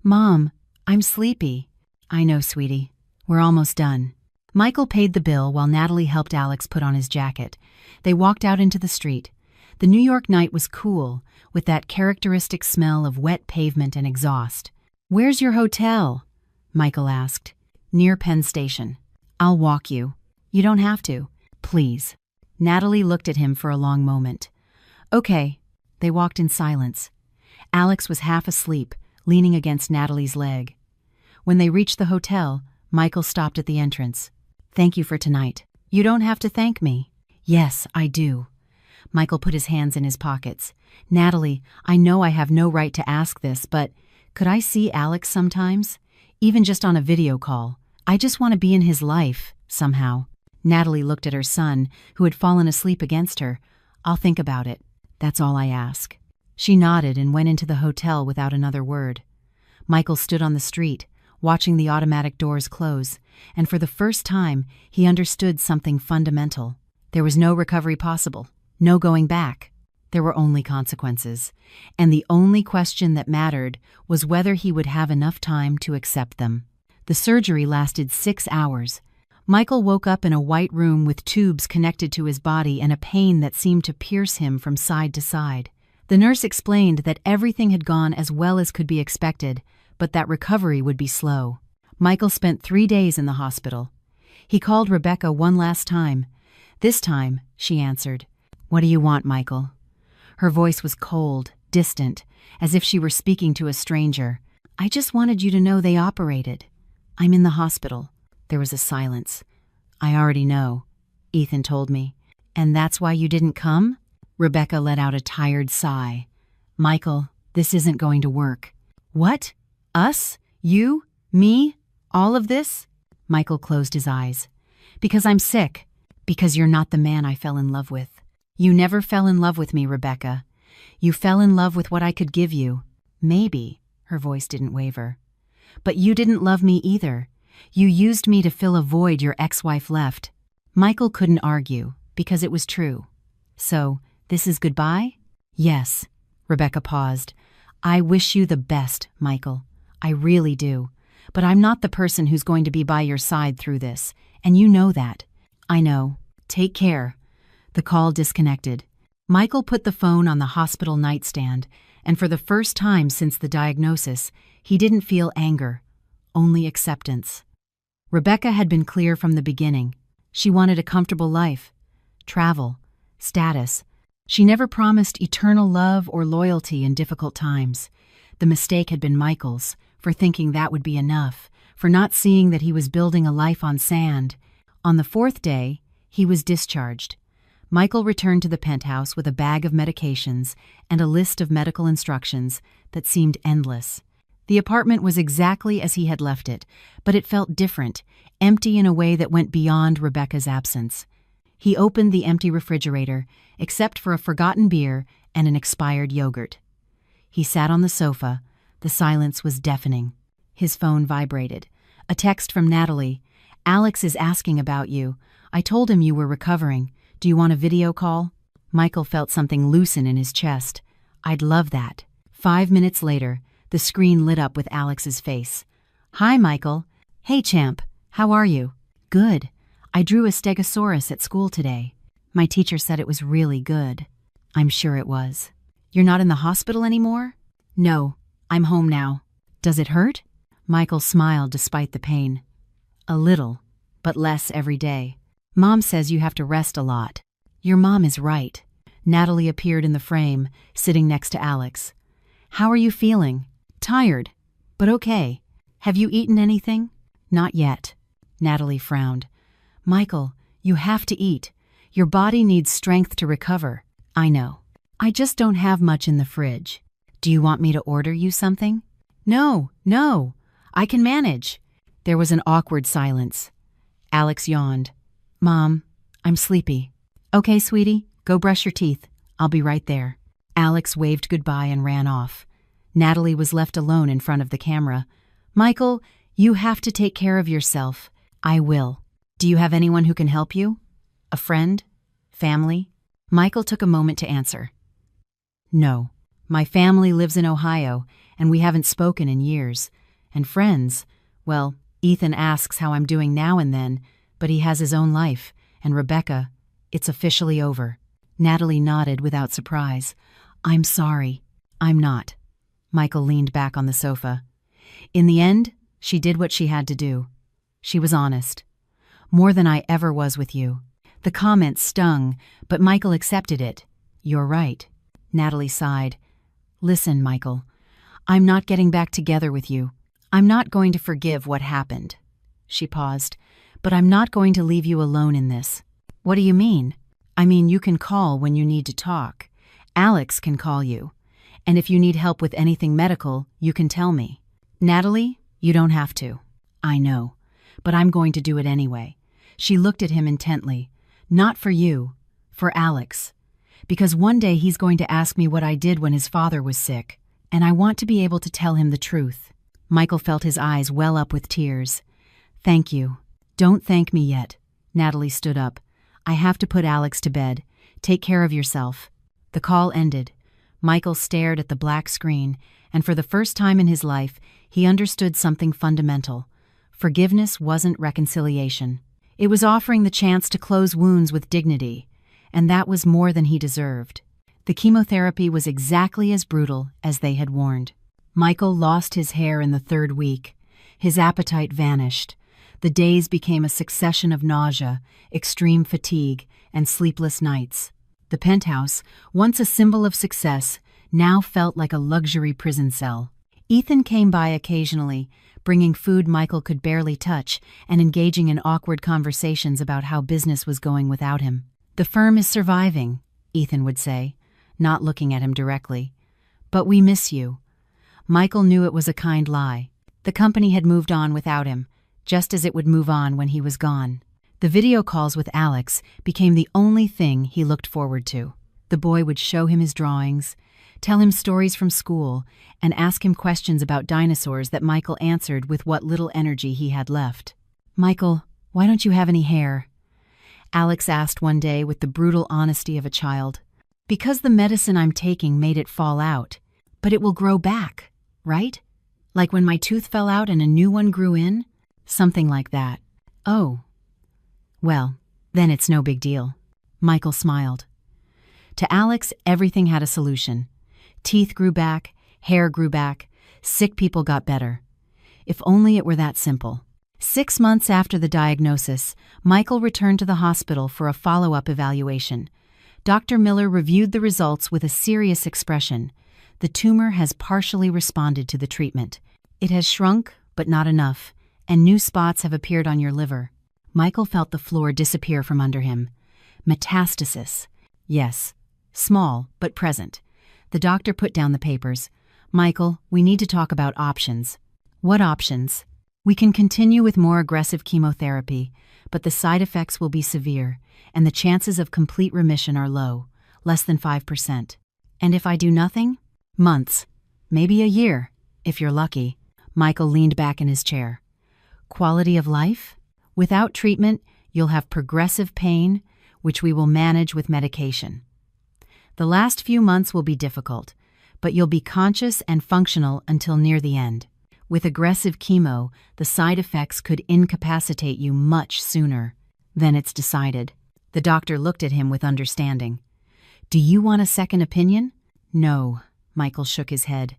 "Mom, I'm sleepy." "I know, sweetie. We're almost done." Michael paid the bill while Natalie helped Alex put on his jacket. They walked out into the street. The New York night was cool, with that characteristic smell of wet pavement and exhaust. "Where's your hotel?" Michael asked. "Near Penn Station." "I'll walk you." "You don't have to." "Please." Natalie looked at him for a long moment. "Okay." They walked in silence. Alex was half asleep, leaning against Natalie's leg. When they reached the hotel, Michael stopped at the entrance. "Thank you for tonight." "You don't have to thank me." "Yes, I do." Michael put his hands in his pockets. "Natalie, I know I have no right to ask this, but could I see Alex sometimes? Even just on a video call. I just want to be in his life, somehow." Natalie looked at her son, who had fallen asleep against her. "I'll think about it. That's all I ask." She nodded and went into the hotel without another word. Michael stood on the street, watching the automatic doors close, and for the first time, he understood something fundamental. There was no recovery possible, no going back. There were only consequences, and the only question that mattered was whether he would have enough time to accept them. The surgery lasted 6 hours. Michael woke up in a white room with tubes connected to his body and a pain that seemed to pierce him from side to side. The nurse explained that everything had gone as well as could be expected, but that recovery would be slow. Michael spent 3 days in the hospital. He called Rebecca one last time. "This time," she answered. "What do you want, Michael?" Her voice was cold, distant, as if she were speaking to a stranger. "I just wanted you to know they operated. I'm in the hospital." There was a silence. "I already know," Ethan told me. "And that's why you didn't come?" Rebecca let out a tired sigh. "Michael, this isn't going to work." "What? Us? You? Me? All of this?" Michael closed his eyes. "Because I'm sick. Because you're not the man I fell in love with." "You never fell in love with me, Rebecca. You fell in love with what I could give you." "Maybe," her voice didn't waver. "But you didn't love me either. You used me to fill a void your ex-wife left." Michael couldn't argue, because it was true. "So, this is goodbye?" "Yes." Rebecca paused. "I wish you the best, Michael. I really do. But I'm not the person who's going to be by your side through this, and you know that." "I know. Take care." The call disconnected. Michael put the phone on the hospital nightstand, and for the first time since the diagnosis, he didn't feel anger, only acceptance. Rebecca had been clear from the beginning. She wanted a comfortable life, travel, status. She never promised eternal love or loyalty in difficult times. The mistake had been Michael's, for thinking that would be enough, for not seeing that he was building a life on sand. On the 4th day, he was discharged. Michael returned to the penthouse with a bag of medications and a list of medical instructions that seemed endless. The apartment was exactly as he had left it, but it felt different, empty in a way that went beyond Rebecca's absence. He opened the empty refrigerator, except for a forgotten beer and an expired yogurt. He sat on the sofa. The silence was deafening. His phone vibrated. A text from Natalie. "Alex is asking about you. I told him you were recovering. Do you want a video call?" Michael felt something loosen in his chest. "I'd love that." 5 minutes later, the screen lit up with Alex's face. "Hi, Michael." "Hey, champ. How are you?" "Good. I drew a stegosaurus at school today. My teacher said it was really good." "I'm sure it was." "You're not in the hospital anymore?" "No. I'm home now." "Does it hurt?" Michael smiled despite the pain. "A little, but less every day. Mom says you have to rest a lot." "Your mom is right." Natalie appeared in the frame, sitting next to Alex. "How are you feeling?" "Tired, but okay. Have you eaten anything?" "Not yet." Natalie frowned. "Michael, you have to eat. Your body needs strength to recover." "I know. I just don't have much in the fridge. Do you want me to order you something?" "No, no. I can manage." There was an awkward silence. Alex yawned. "Mom, I'm sleepy." "Okay, sweetie, go brush your teeth. I'll be right there." Alex waved goodbye and ran off. Natalie was left alone in front of the camera. "Michael, you have to take care of yourself." "I will. Do you have anyone who can help you? A friend? Family?" Michael took a moment to answer. "No. My family lives in Ohio, and we haven't spoken in years. And friends, well, Ethan asks how I'm doing now and then, but he has his own life, and Rebecca, it's officially over." Natalie nodded without surprise. "I'm sorry." "I'm not." Michael leaned back on the sofa. "In the end, she did what she had to do. She was honest. More than I ever was with you." The comment stung, but Michael accepted it. "You're right." Natalie sighed. "Listen, Michael, I'm not getting back together with you. I'm not going to forgive what happened." She paused. "But I'm not going to leave you alone in this." "What do you mean?" "I mean, you can call when you need to talk. Alex can call you. And if you need help with anything medical, you can tell me." "Natalie, you don't have to." "I know, but I'm going to do it anyway." She looked at him intently. "Not for you, for Alex. Because one day he's going to ask me what I did when his father was sick, and I want to be able to tell him the truth." Michael felt his eyes well up with tears. "Thank you." "Don't thank me yet." Natalie stood up. "I have to put Alex to bed. Take care of yourself." The call ended. Michael stared at the black screen, and for the first time in his life, he understood something fundamental. Forgiveness wasn't reconciliation. It was offering the chance to close wounds with dignity, and that was more than he deserved. The chemotherapy was exactly as brutal as they had warned. Michael lost his hair in the 3rd week. His appetite vanished. The days became a succession of nausea, extreme fatigue, and sleepless nights. The penthouse, once a symbol of success, now felt like a luxury prison cell. Ethan came by occasionally, bringing food Michael could barely touch and engaging in awkward conversations about how business was going without him. "The firm is surviving," Ethan would say, not looking at him directly. "But we miss you." Michael knew it was a kind lie. The company had moved on without him, just as it would move on when he was gone. The video calls with Alex became the only thing he looked forward to. The boy would show him his drawings, tell him stories from school, and ask him questions about dinosaurs that Michael answered with what little energy he had left. "Michael, why don't you have any hair?" Alex asked one day with the brutal honesty of a child. "Because the medicine I'm taking made it fall out. But it will grow back, right? Like when my tooth fell out and a new one grew in? Something like that." "Oh. Well, then it's no big deal." Michael smiled. To Alex, everything had a solution. Teeth grew back, hair grew back, sick people got better. If only it were that simple. 6 months after the diagnosis, Michael returned to the hospital for a follow-up evaluation. Dr. Miller reviewed the results with a serious expression. "The tumor has partially responded to the treatment. It has shrunk, but not enough, and new spots have appeared on your liver." Michael felt the floor disappear from under him. Metastasis. Yes, small, but present. The doctor put down the papers. "Michael, we need to talk about options." "What options?" "We can continue with more aggressive chemotherapy, but the side effects will be severe, and the chances of complete remission are low, less than 5%. "And if I do nothing?" "Months. Maybe a year, if you're lucky." Michael leaned back in his chair. "Quality of life? Without treatment, you'll have progressive pain, which we will manage with medication. The last few months will be difficult, but you'll be conscious and functional until near the end. With aggressive chemo, the side effects could incapacitate you much sooner. Then it's decided." The doctor looked at him with understanding. "Do you want a second opinion?" "No," Michael shook his head.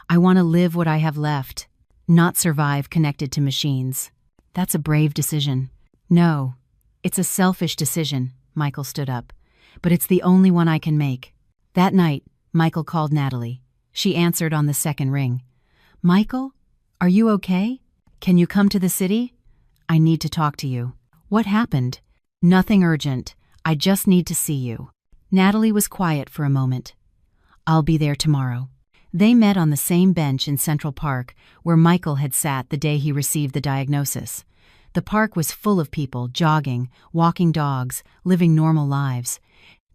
"I want to live what I have left, not survive connected to machines." "That's a brave decision." "No, it's a selfish decision," Michael stood up. "But it's the only one I can make." That night, Michael called Natalie. She answered on the second ring. "Michael, are you okay? Can you come to the city? I need to talk to you." "What happened?" "Nothing urgent. I just need to see you." Natalie was quiet for a moment. "I'll be there tomorrow." They met on the same bench in Central Park where Michael had sat the day he received the diagnosis. The park was full of people, jogging, walking dogs, living normal lives.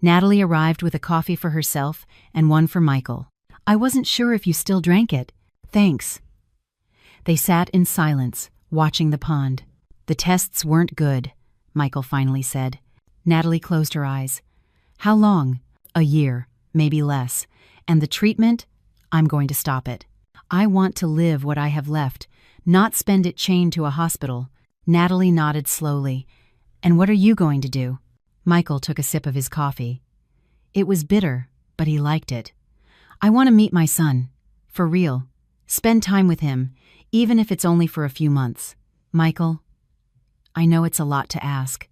Natalie arrived with a coffee for herself and one for Michael. "I wasn't sure if you still drank it." "Thanks." They sat in silence, watching the pond. "The tests weren't good," Michael finally said. Natalie closed her eyes. "How long?" "A year, maybe less. And the treatment? I'm going to stop it. I want to live what I have left, not spend it chained to a hospital." Natalie nodded slowly. "And what are you going to do?" Michael took a sip of his coffee. It was bitter, but he liked it. "I want to meet my son. For real. Spend time with him, even if it's only for a few months." "Michael, I know it's a lot to ask.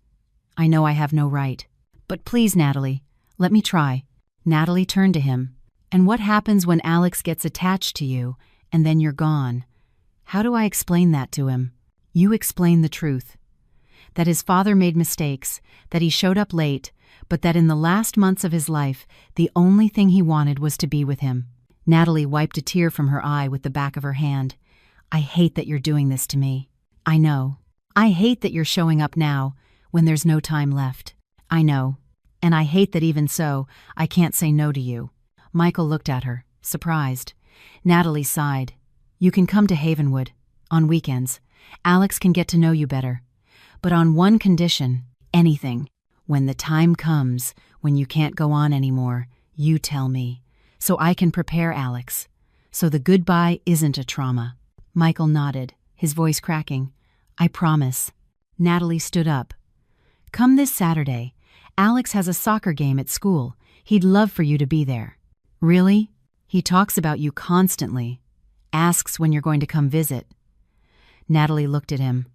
I know I have no right. But please, Natalie, let me try." Natalie turned to him. "And what happens when Alex gets attached to you, and then you're gone? How do I explain that to him?" "You explain the truth. That his father made mistakes, that he showed up late, but that in the last months of his life, the only thing he wanted was to be with him." Natalie wiped a tear from her eye with the back of her hand. "I hate that you're doing this to me. I know. I hate that you're showing up now, when there's no time left. I know. And I hate that even so, I can't say no to you." Michael looked at her, surprised. Natalie sighed. "You can come to Havenwood. On weekends. Alex can get to know you better. But on one condition, anything. When the time comes, when you can't go on anymore, you tell me. So I can prepare Alex. So the goodbye isn't a trauma." Michael nodded, his voice cracking. "I promise." Natalie stood up. "Come this Saturday. Alex has a soccer game at school. He'd love for you to be there." "Really? He talks about you constantly. Asks when you're going to come visit." Natalie looked at him.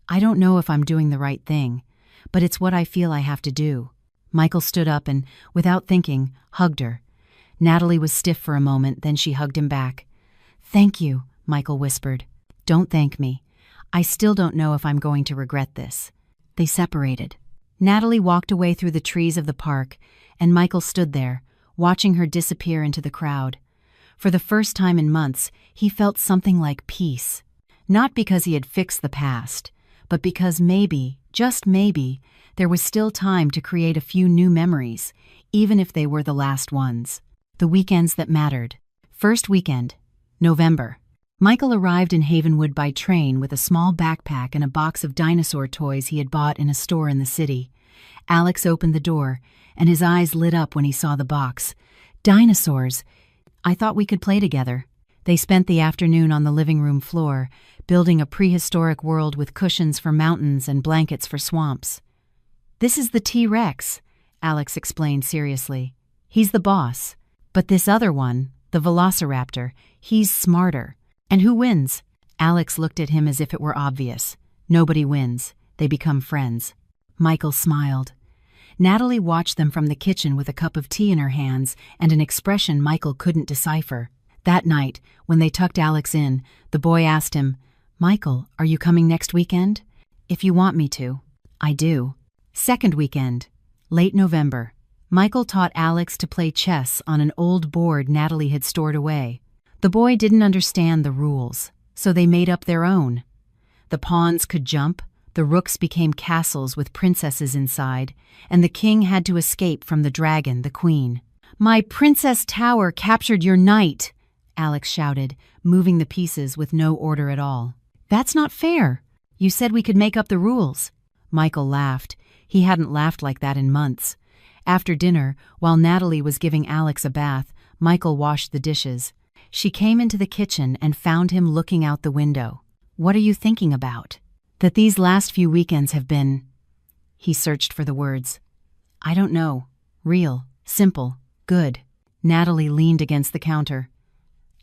"I don't know if I'm doing the right thing, but it's what I feel I have to do." Michael stood up and, without thinking, hugged her. Natalie was stiff for a moment, then she hugged him back. "Thank you," Michael whispered. "Don't thank me. I still don't know if I'm going to regret this." They separated. Natalie walked away through the trees of the park, and Michael stood there, watching her disappear into the crowd. For the first time in months, he felt something like peace. Not because he had fixed the past, but because maybe, just maybe, there was still time to create a few new memories, even if they were the last ones. The weekends that mattered. First weekend, November. Michael arrived in Havenwood by train with a small backpack and a box of dinosaur toys he had bought in a store in the city. Alex opened the door, and his eyes lit up when he saw the box. "Dinosaurs! I thought we could play together." They spent the afternoon on the living room floor, building a prehistoric world with cushions for mountains and blankets for swamps. "This is the T-Rex," Alex explained seriously. "He's the boss. But this other one, the Velociraptor, he's smarter. And who wins?" Alex looked at him as if it were obvious. Nobody wins. They become friends. Michael smiled. Natalie watched them from the kitchen with a cup of tea in her hands and an expression Michael couldn't decipher. That night, when they tucked Alex in, the boy asked him, "Michael, are you coming next weekend?" "If you want me to." "I do." Second weekend, late November. Michael taught Alex to play chess on an old board Natalie had stored away. The boy didn't understand the rules, so they made up their own. The pawns could jump, the rooks became castles with princesses inside, and the king had to escape from the dragon, the queen. "My princess tower captured your knight," Alex shouted, moving the pieces with no order at all. "That's not fair. You said we could make up the rules." Michael laughed. He hadn't laughed like that in months. After dinner, while Natalie was giving Alex a bath, Michael washed the dishes. She came into the kitchen and found him looking out the window. "What are you thinking about?" "That these last few weekends have been..." He searched for the words. "I don't know. Real, simple, good." Natalie leaned against the counter.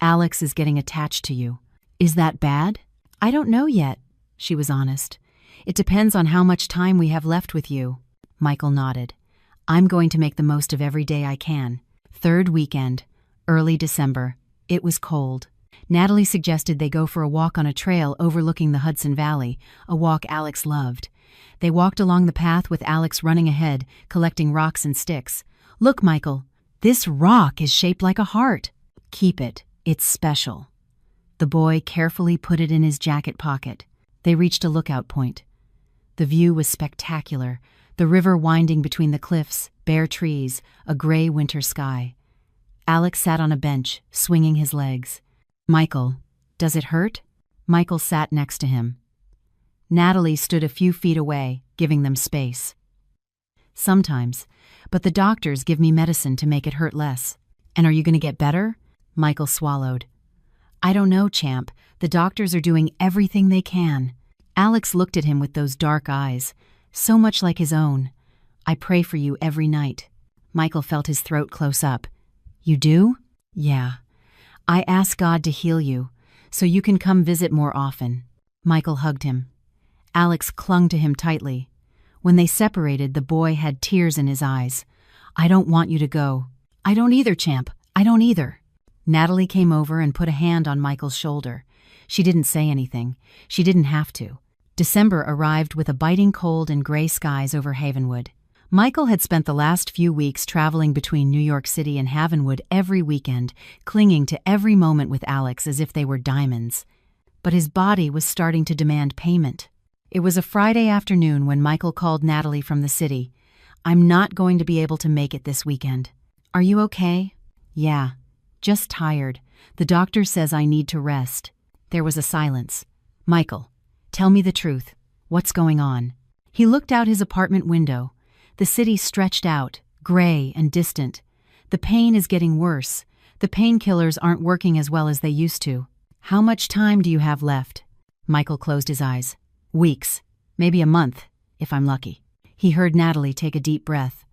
"Alex is getting attached to you. Is that bad?" "I don't know yet," she was honest. "It depends on how much time we have left with you." Michael nodded. "I'm going to make the most of every day I can." Third weekend, early December. It was cold. Natalie suggested they go for a walk on a trail overlooking the Hudson Valley, a walk Alex loved. They walked along the path with Alex running ahead, collecting rocks and sticks. "Look, Michael, this rock is shaped like a heart." "Keep it. It's special." The boy carefully put it in his jacket pocket. They reached a lookout point. The view was spectacular, the river winding between the cliffs, bare trees, a gray winter sky. Alex sat on a bench, swinging his legs. "Michael, does it hurt?" Michael sat next to him. Natalie stood a few feet away, giving them space. "Sometimes, but the doctors give me medicine to make it hurt less." "And are you going to get better?" Michael swallowed. "I don't know, champ. The doctors are doing everything they can." Alex looked at him with those dark eyes, so much like his own. "I pray for you every night." Michael felt his throat close up. "You do?" "Yeah. I ask God to heal you, so you can come visit more often." Michael hugged him. Alex clung to him tightly. When they separated, the boy had tears in his eyes. "I don't want you to go." "I don't either, champ. I don't either." Natalie came over and put a hand on Michael's shoulder. She didn't say anything. She didn't have to. December arrived with a biting cold and gray skies over Havenwood. Michael had spent the last few weeks traveling between New York City and Havenwood every weekend, clinging to every moment with Alex as if they were diamonds. But his body was starting to demand payment. It was a Friday afternoon when Michael called Natalie from the city. "I'm not going to be able to make it this weekend." "Are you okay?" "Yeah, just tired. The doctor says I need to rest." There was a silence. "Michael, tell me the truth. What's going on?" He looked out his apartment window. The city stretched out, gray and distant. "The pain is getting worse. The painkillers aren't working as well as they used to." "How much time do you have left?" Michael closed his eyes. "Weeks. Maybe a month, if I'm lucky." He heard Natalie take a deep breath.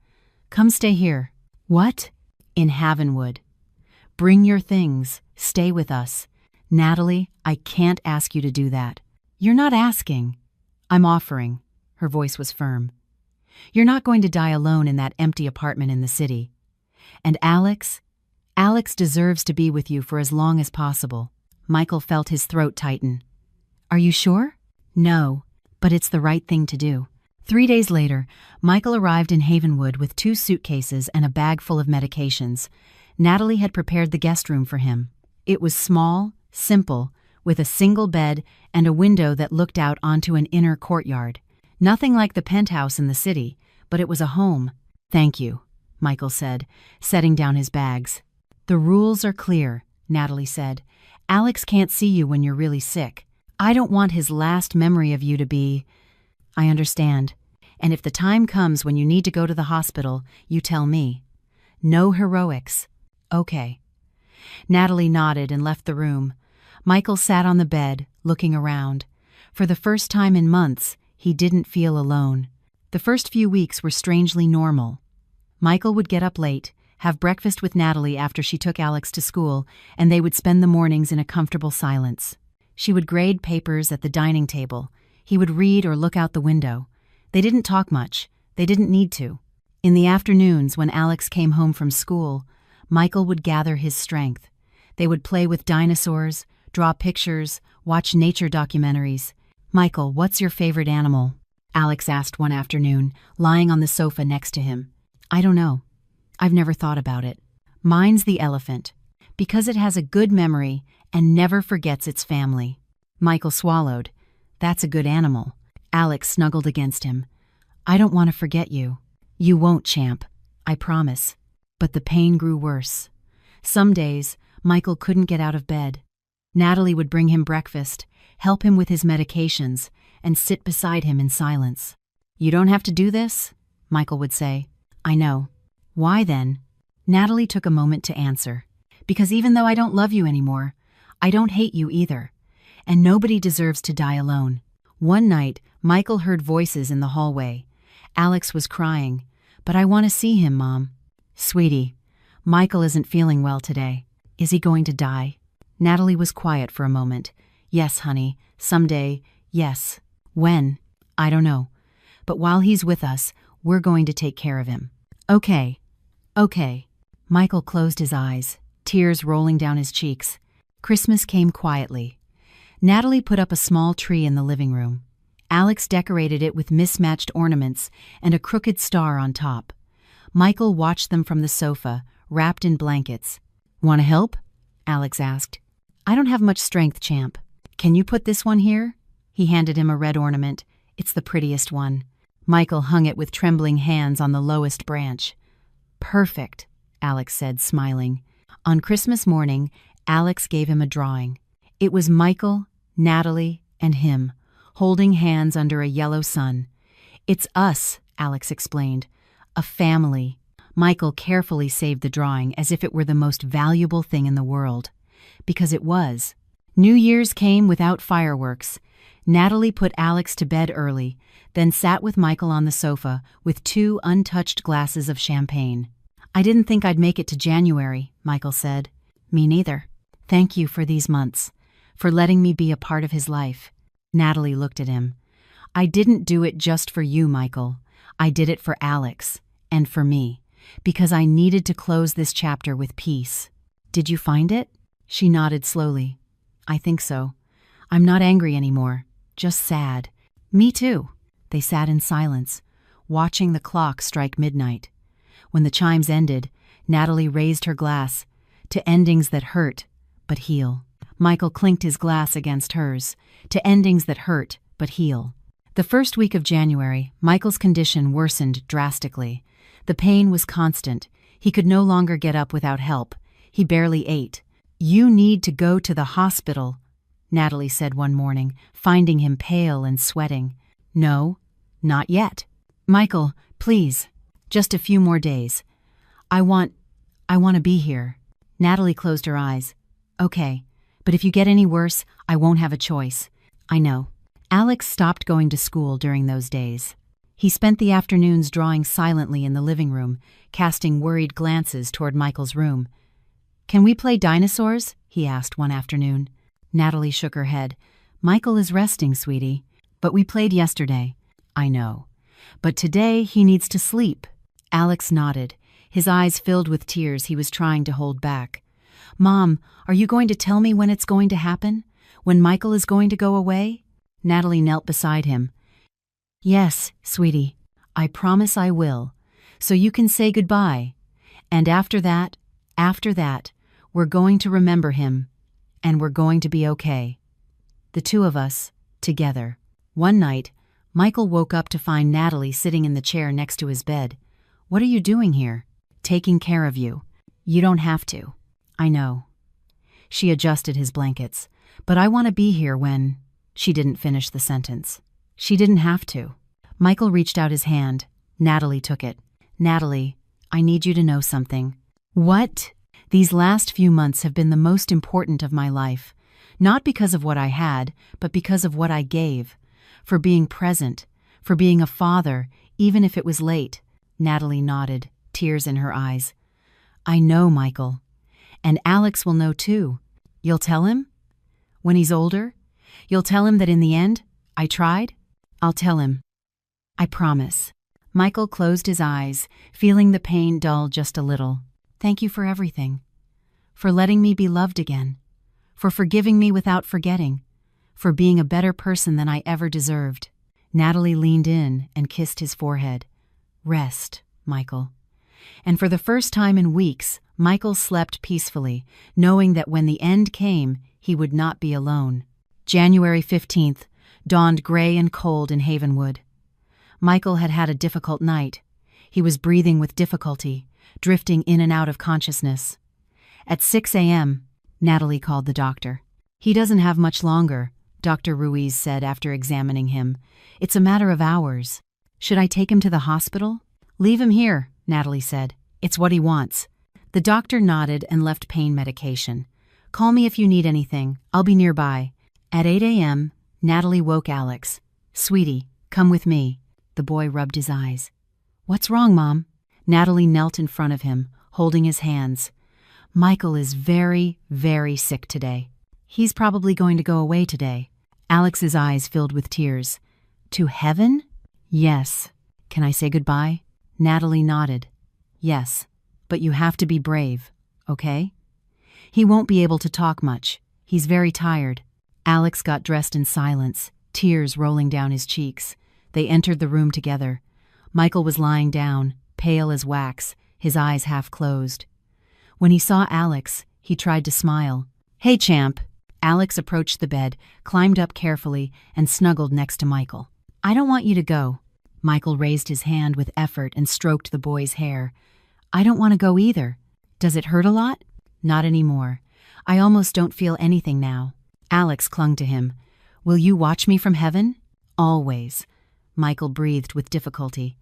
"Come stay here." "What?" "In Havenwood. Bring your things. Stay with us." "Natalie, I can't ask you to do that." "You're not asking. I'm offering." Her voice was firm. "You're not going to die alone in that empty apartment in the city. And Alex deserves to be with you for as long as possible." Michael felt his throat tighten. "Are you sure?" "No, but it's the right thing to do." 3 days later, Michael arrived in Havenwood with 2 suitcases and a bag full of medications. Natalie had prepared the guest room for him. It was small, simple, with a single bed and a window that looked out onto an inner courtyard. Nothing like the penthouse in the city, but it was a home. "Thank you," Michael said, setting down his bags. "The rules are clear," Natalie said. "Alex can't see you when you're really sick. I don't want his last memory of you to be—" "I understand. And if the time comes when you need to go to the hospital, you tell me. No heroics." "Okay." Natalie nodded and left the room. Michael sat on the bed, looking around. For the first time in months, he didn't feel alone. The first few weeks were strangely normal. Michael would get up late, have breakfast with Natalie after she took Alex to school, and they would spend the mornings in a comfortable silence. She would grade papers at the dining table. He would read or look out the window. They didn't talk much. They didn't need to. In the afternoons, when Alex came home from school, Michael would gather his strength. They would play with dinosaurs, draw pictures, watch nature documentaries. "Michael, what's your favorite animal?" Alex asked one afternoon, lying on the sofa next to him. "I don't know. I've never thought about it. Mine's the elephant, because it has a good memory and never forgets its family." Michael swallowed. "That's a good animal." Alex snuggled against him. "I don't want to forget you." "You won't, champ. I promise." But the pain grew worse. Some days, Michael couldn't get out of bed. Natalie would bring him breakfast, help him with his medications, and sit beside him in silence. "You don't have to do this," Michael would say. "I know." "Why then?" Natalie took a moment to answer. "Because even though I don't love you anymore, I don't hate you either. And nobody deserves to die alone." One night, Michael heard voices in the hallway. Alex was crying. "But I want to see him, Mom." "Sweetie, Michael isn't feeling well today. Is he going to die?" Natalie was quiet for a moment. "Yes, honey. Someday, yes. When? I don't know. But while he's with us, we're going to take care of him." "Okay. Okay." Michael closed his eyes, tears rolling down his cheeks. Christmas came quietly. Natalie put up a small tree in the living room. Alex decorated it with mismatched ornaments and a crooked star on top. Michael watched them from the sofa, wrapped in blankets. "Want to help?" Alex asked. "I don't have much strength, champ. Can you put this one here?" He handed him a red ornament. It's the prettiest one. Michael hung it with trembling hands on the lowest branch. Perfect, Alex said, smiling. On Christmas morning, Alex gave him a drawing. It was Michael, Natalie, and him, holding hands under a yellow sun. It's us, Alex explained. A family. Michael carefully saved the drawing as if it were the most valuable thing in the world. Because it was. New Year's came without fireworks. Natalie put Alex to bed early, then sat with Michael on the sofa with 2 untouched glasses of champagne. I didn't think I'd make it to January, Michael said. Me neither. Thank you for these months, for letting me be a part of his life. Natalie looked at him. I didn't do it just for you, Michael. I did it for Alex, and for me, because I needed to close this chapter with peace. Did you find it? She nodded slowly. I think so. I'm not angry anymore, just sad. Me too. They sat in silence, watching the clock strike midnight. When the chimes ended, Natalie raised her glass, to endings that hurt but heal. Michael clinked his glass against hers, to endings that hurt but heal. The first week of January, Michael's condition worsened drastically. The pain was constant. He could no longer get up without help. He barely ate. You need to go to the hospital, Natalie said one morning, finding him pale and sweating. No, not yet. Michael, please, just a few more days. I want to be here. Natalie closed her eyes. Okay, but if you get any worse, I won't have a choice. I know. Alex stopped going to school during those days. He spent the afternoons drawing silently in the living room, casting worried glances toward Michael's room. Can we play dinosaurs? He asked one afternoon. Natalie shook her head. Michael is resting, sweetie. But we played yesterday. I know. But today he needs to sleep. Alex nodded, his eyes filled with tears he was trying to hold back. Mom, are you going to tell me when it's going to happen? When Michael is going to go away? Natalie knelt beside him. Yes, sweetie, I promise I will. So you can say goodbye. And after that, we're going to remember him. And we're going to be okay. The two of us, together. One night, Michael woke up to find Natalie sitting in the chair next to his bed. What are you doing here? Taking care of you. You don't have to. I know. She adjusted his blankets. But I want to be here when... She didn't finish the sentence. She didn't have to. Michael reached out his hand. Natalie took it. Natalie, I need you to know something. What? These last few months have been the most important of my life. Not because of what I had, but because of what I gave. For being present. For being a father, even if it was late. Natalie nodded, tears in her eyes. I know, Michael. And Alex will know too. You'll tell him? When he's older? You'll tell him that in the end, I tried? I'll tell him. I promise. Michael closed his eyes, feeling the pain dull just a little. Thank you for everything. For letting me be loved again. For forgiving me without forgetting. For being a better person than I ever deserved. Natalie leaned in and kissed his forehead. Rest, Michael. And for the first time in weeks, Michael slept peacefully, knowing that when the end came, he would not be alone. January 15th dawned gray and cold in Havenwood. Michael had had a difficult night. He was breathing with difficulty, drifting in and out of consciousness. At 6 a.m., Natalie called the doctor. He doesn't have much longer, Dr. Ruiz said after examining him. It's a matter of hours. Should I take him to the hospital? Leave him here, Natalie said. It's what he wants. The doctor nodded and left pain medication. Call me if you need anything. I'll be nearby. At 8 a.m., Natalie woke Alex. Sweetie, come with me. The boy rubbed his eyes. What's wrong, Mom? Natalie knelt in front of him, holding his hands. Michael is very, very sick today. He's probably going to go away today. Alex's eyes filled with tears. To heaven? Yes. Can I say goodbye? Natalie nodded. Yes, but you have to be brave, okay? He won't be able to talk much. He's very tired. Alex got dressed in silence, tears rolling down his cheeks. They entered the room together. Michael was lying down, pale as wax, his eyes half closed. When he saw Alex, he tried to smile. Hey, champ. Alex approached the bed, climbed up carefully, and snuggled next to Michael. I don't want you to go. Michael raised his hand with effort and stroked the boy's hair. I don't want to go either. Does it hurt a lot? Not anymore. I almost don't feel anything now. Alex clung to him. Will you watch me from heaven? Always. Michael breathed with difficulty.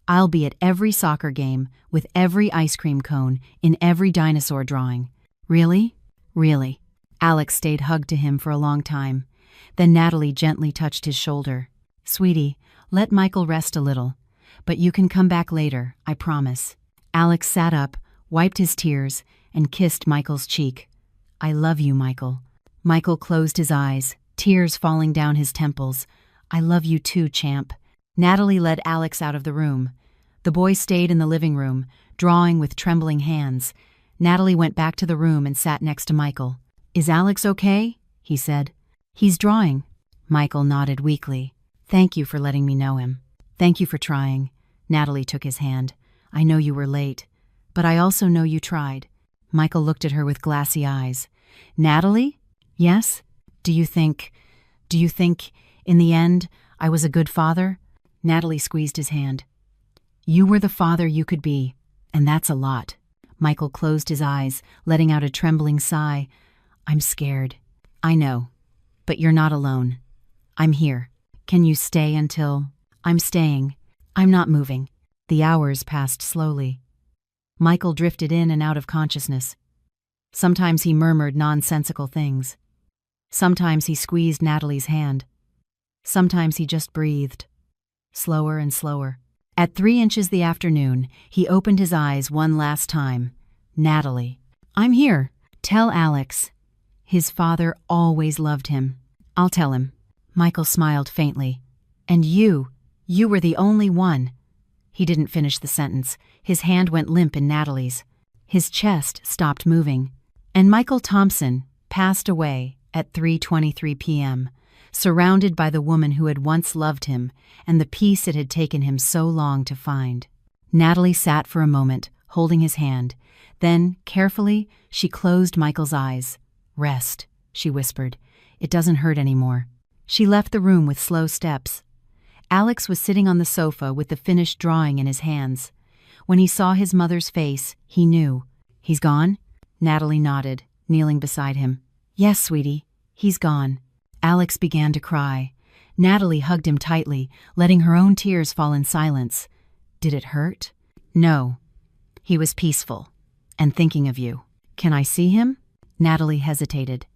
I'll be at every soccer game, with every ice cream cone, in every dinosaur drawing. Really? Really. Alex stayed hugged to him for a long time. Then Natalie gently touched his shoulder. Sweetie, let Michael rest a little. But you can come back later, I promise. Alex sat up, wiped his tears, and kissed Michael's cheek. I love you, Michael. Michael closed his eyes, tears falling down his temples. I love you too, champ. Natalie led Alex out of the room. The boy stayed in the living room, drawing with trembling hands. Natalie went back to the room and sat next to Michael. Is Alex okay? He said. He's drawing. Michael nodded weakly. Thank you for letting me know him. Thank you for trying. Natalie took his hand. I know you were late, but I also know you tried. Michael looked at her with glassy eyes. Natalie? Yes? Do you think, in the end, I was a good father? Natalie squeezed his hand. You were the father you could be, and that's a lot. Michael closed his eyes, letting out a trembling sigh. I'm scared. I know. But you're not alone. I'm here. Can you stay until... I'm staying. I'm not moving. The hours passed slowly. Michael drifted in and out of consciousness. Sometimes he murmured nonsensical things. Sometimes he squeezed Natalie's hand. Sometimes he just breathed. Slower and slower. At 3 inches the afternoon, he opened his eyes one last time. Natalie. I'm here. Tell Alex. His father always loved him. I'll tell him. Michael smiled faintly. And you were the only one. He didn't finish the sentence. His hand went limp in Natalie's. His chest stopped moving. And Michael Thompson passed away at 3:23 p.m., surrounded by the woman who had once loved him and the peace it had taken him so long to find. Natalie sat for a moment, holding his hand. Then, carefully, she closed Michael's eyes. Rest, she whispered. It doesn't hurt anymore. She left the room with slow steps. Alex was sitting on the sofa with the finished drawing in his hands. When he saw his mother's face, he knew. He's gone? Natalie nodded, kneeling beside him. Yes, sweetie, he's gone. Alex began to cry. Natalie hugged him tightly, letting her own tears fall in silence. Did it hurt? No. He was peaceful, and thinking of you. Can I see him? Natalie hesitated.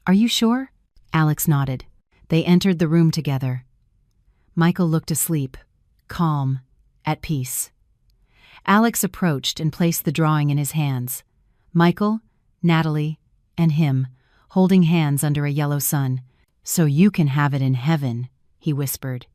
Are you sure? Alex nodded. They entered the room together. Michael looked asleep, calm, at peace. Alex approached and placed the drawing in his hands. Michael, Natalie, and him, holding hands under a yellow sun. So you can have it in heaven, he whispered.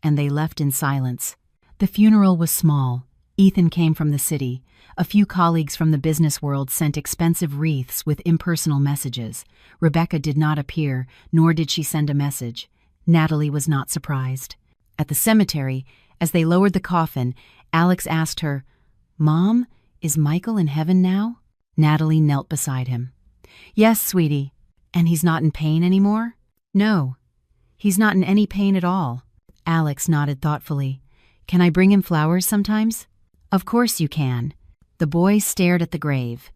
And they left in silence. The funeral was small. Ethan came from the city. A few colleagues from the business world sent expensive wreaths with impersonal messages. Rebecca did not appear, nor did she send a message. Natalie was not surprised. At the cemetery, as they lowered the coffin, Alex asked her, Mom, is Michael in heaven now? Natalie knelt beside him. Yes, sweetie. And he's not in pain anymore? No. He's not in any pain at all. Alex nodded thoughtfully. Can I bring him flowers sometimes? Of course you can. The boy stared at the grave.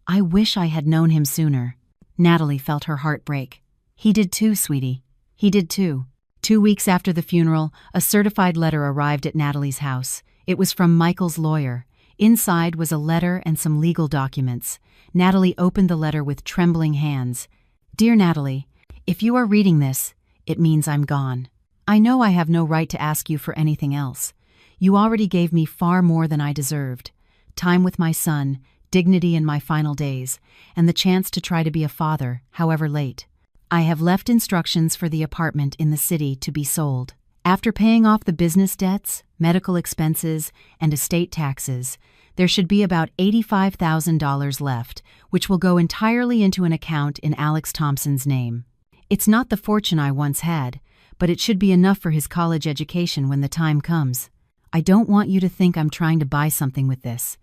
I wish I had known him sooner. Natalie felt her heart break. He did too, sweetie. He did too. 2 weeks after the funeral, a certified letter arrived at Natalie's house. It was from Michael's lawyer. Inside was a letter and some legal documents. Natalie opened the letter with trembling hands. Dear Natalie, if you are reading this, it means I'm gone. I know I have no right to ask you for anything else. You already gave me far more than I deserved. Time with my son, dignity in my final days, and the chance to try to be a father, however late. I have left instructions for the apartment in the city to be sold. After paying off the business debts, medical expenses, and estate taxes, there should be about $85,000 left, which will go entirely into an account in Alex Thompson's name. It's not the fortune I once had, but it should be enough for his college education when the time comes. I don't want you to think I'm trying to buy something with this.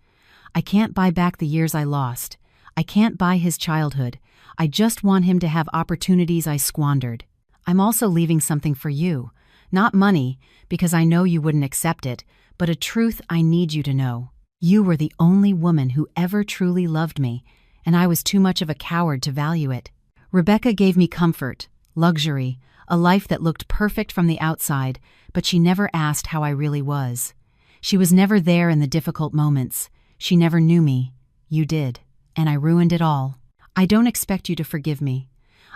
I can't buy back the years I lost. I can't buy his childhood. I just want him to have opportunities I squandered. I'm also leaving something for you, Not money, because I know you wouldn't accept it, but a truth I need you to know. You were the only woman who ever truly loved me, and I was too much of a coward to value it. Rebecca gave me comfort, luxury, a life that looked perfect from the outside, but she never asked how I really was. She was never there in the difficult moments. She never knew me. You did, and I ruined it all. I don't expect you to forgive me.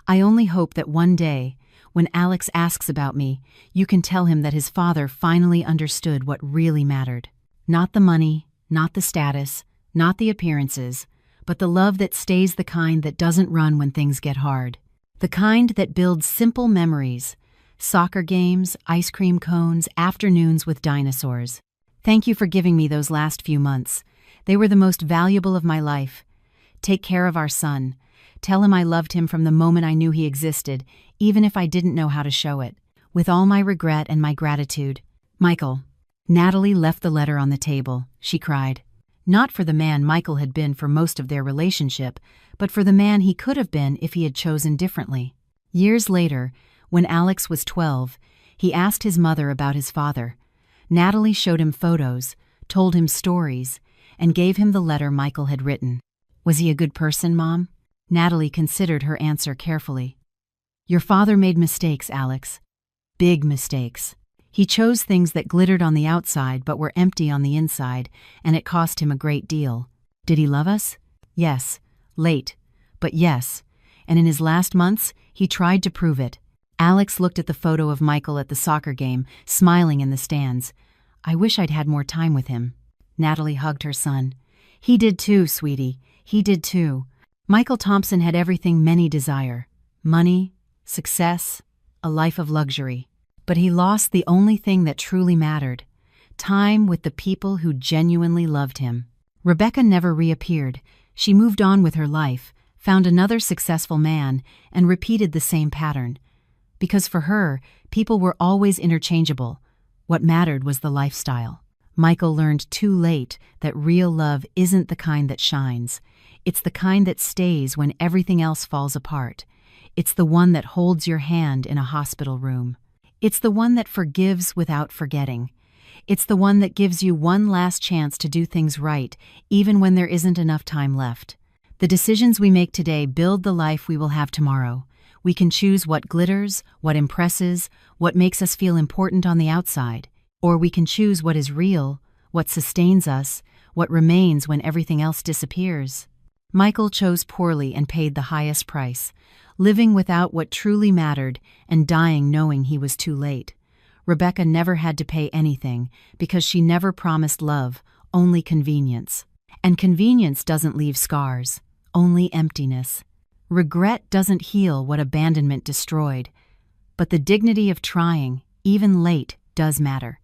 I only hope that one day, when Alex asks about me, you can tell him that his father finally understood what really mattered. Not the money, not the status, not the appearances, but the love that stays, the kind that doesn't run when things get hard. The kind that builds simple memories, soccer games, ice cream cones, afternoons with dinosaurs. Thank you for giving me those last few months. They were the most valuable of my life. Take care of our son. Tell him I loved him from the moment I knew he existed, even if I didn't know how to show it. With all my regret and my gratitude. Michael. Natalie left the letter on the table. She cried. Not for the man Michael had been for most of their relationship, but for the man he could have been if he had chosen differently. Years later, when Alex was 12, he asked his mother about his father. Natalie showed him photos, told him stories, and gave him the letter Michael had written. Was he a good person, Mom? Natalie considered her answer carefully. Your father made mistakes, Alex. Big mistakes. He chose things that glittered on the outside but were empty on the inside, and it cost him a great deal. Did he love us? Yes. Late. But yes. And in his last months, he tried to prove it. Alex looked at the photo of Michael at the soccer game, smiling in the stands. I wish I'd had more time with him. Natalie hugged her son. He did too, sweetie. He did too. Michael Thompson had everything many desire. Money, success, a life of luxury. But he lost the only thing that truly mattered. Time with the people who genuinely loved him. Rebecca never reappeared. She moved on with her life, found another successful man, and repeated the same pattern. Because for her, people were always interchangeable. What mattered was the lifestyle. Michael learned too late that real love isn't the kind that shines. It's the kind that stays when everything else falls apart. It's the one that holds your hand in a hospital room. It's the one that forgives without forgetting. It's the one that gives you one last chance to do things right, even when there isn't enough time left. The decisions we make today build the life we will have tomorrow. We can choose what glitters, what impresses, what makes us feel important on the outside. Or we can choose what is real, what sustains us, what remains when everything else disappears. Michael chose poorly and paid the highest price, living without what truly mattered and dying knowing he was too late. Rebecca never had to pay anything because she never promised love, only convenience. And convenience doesn't leave scars, only emptiness. Regret doesn't heal what abandonment destroyed, but the dignity of trying, even late, does matter.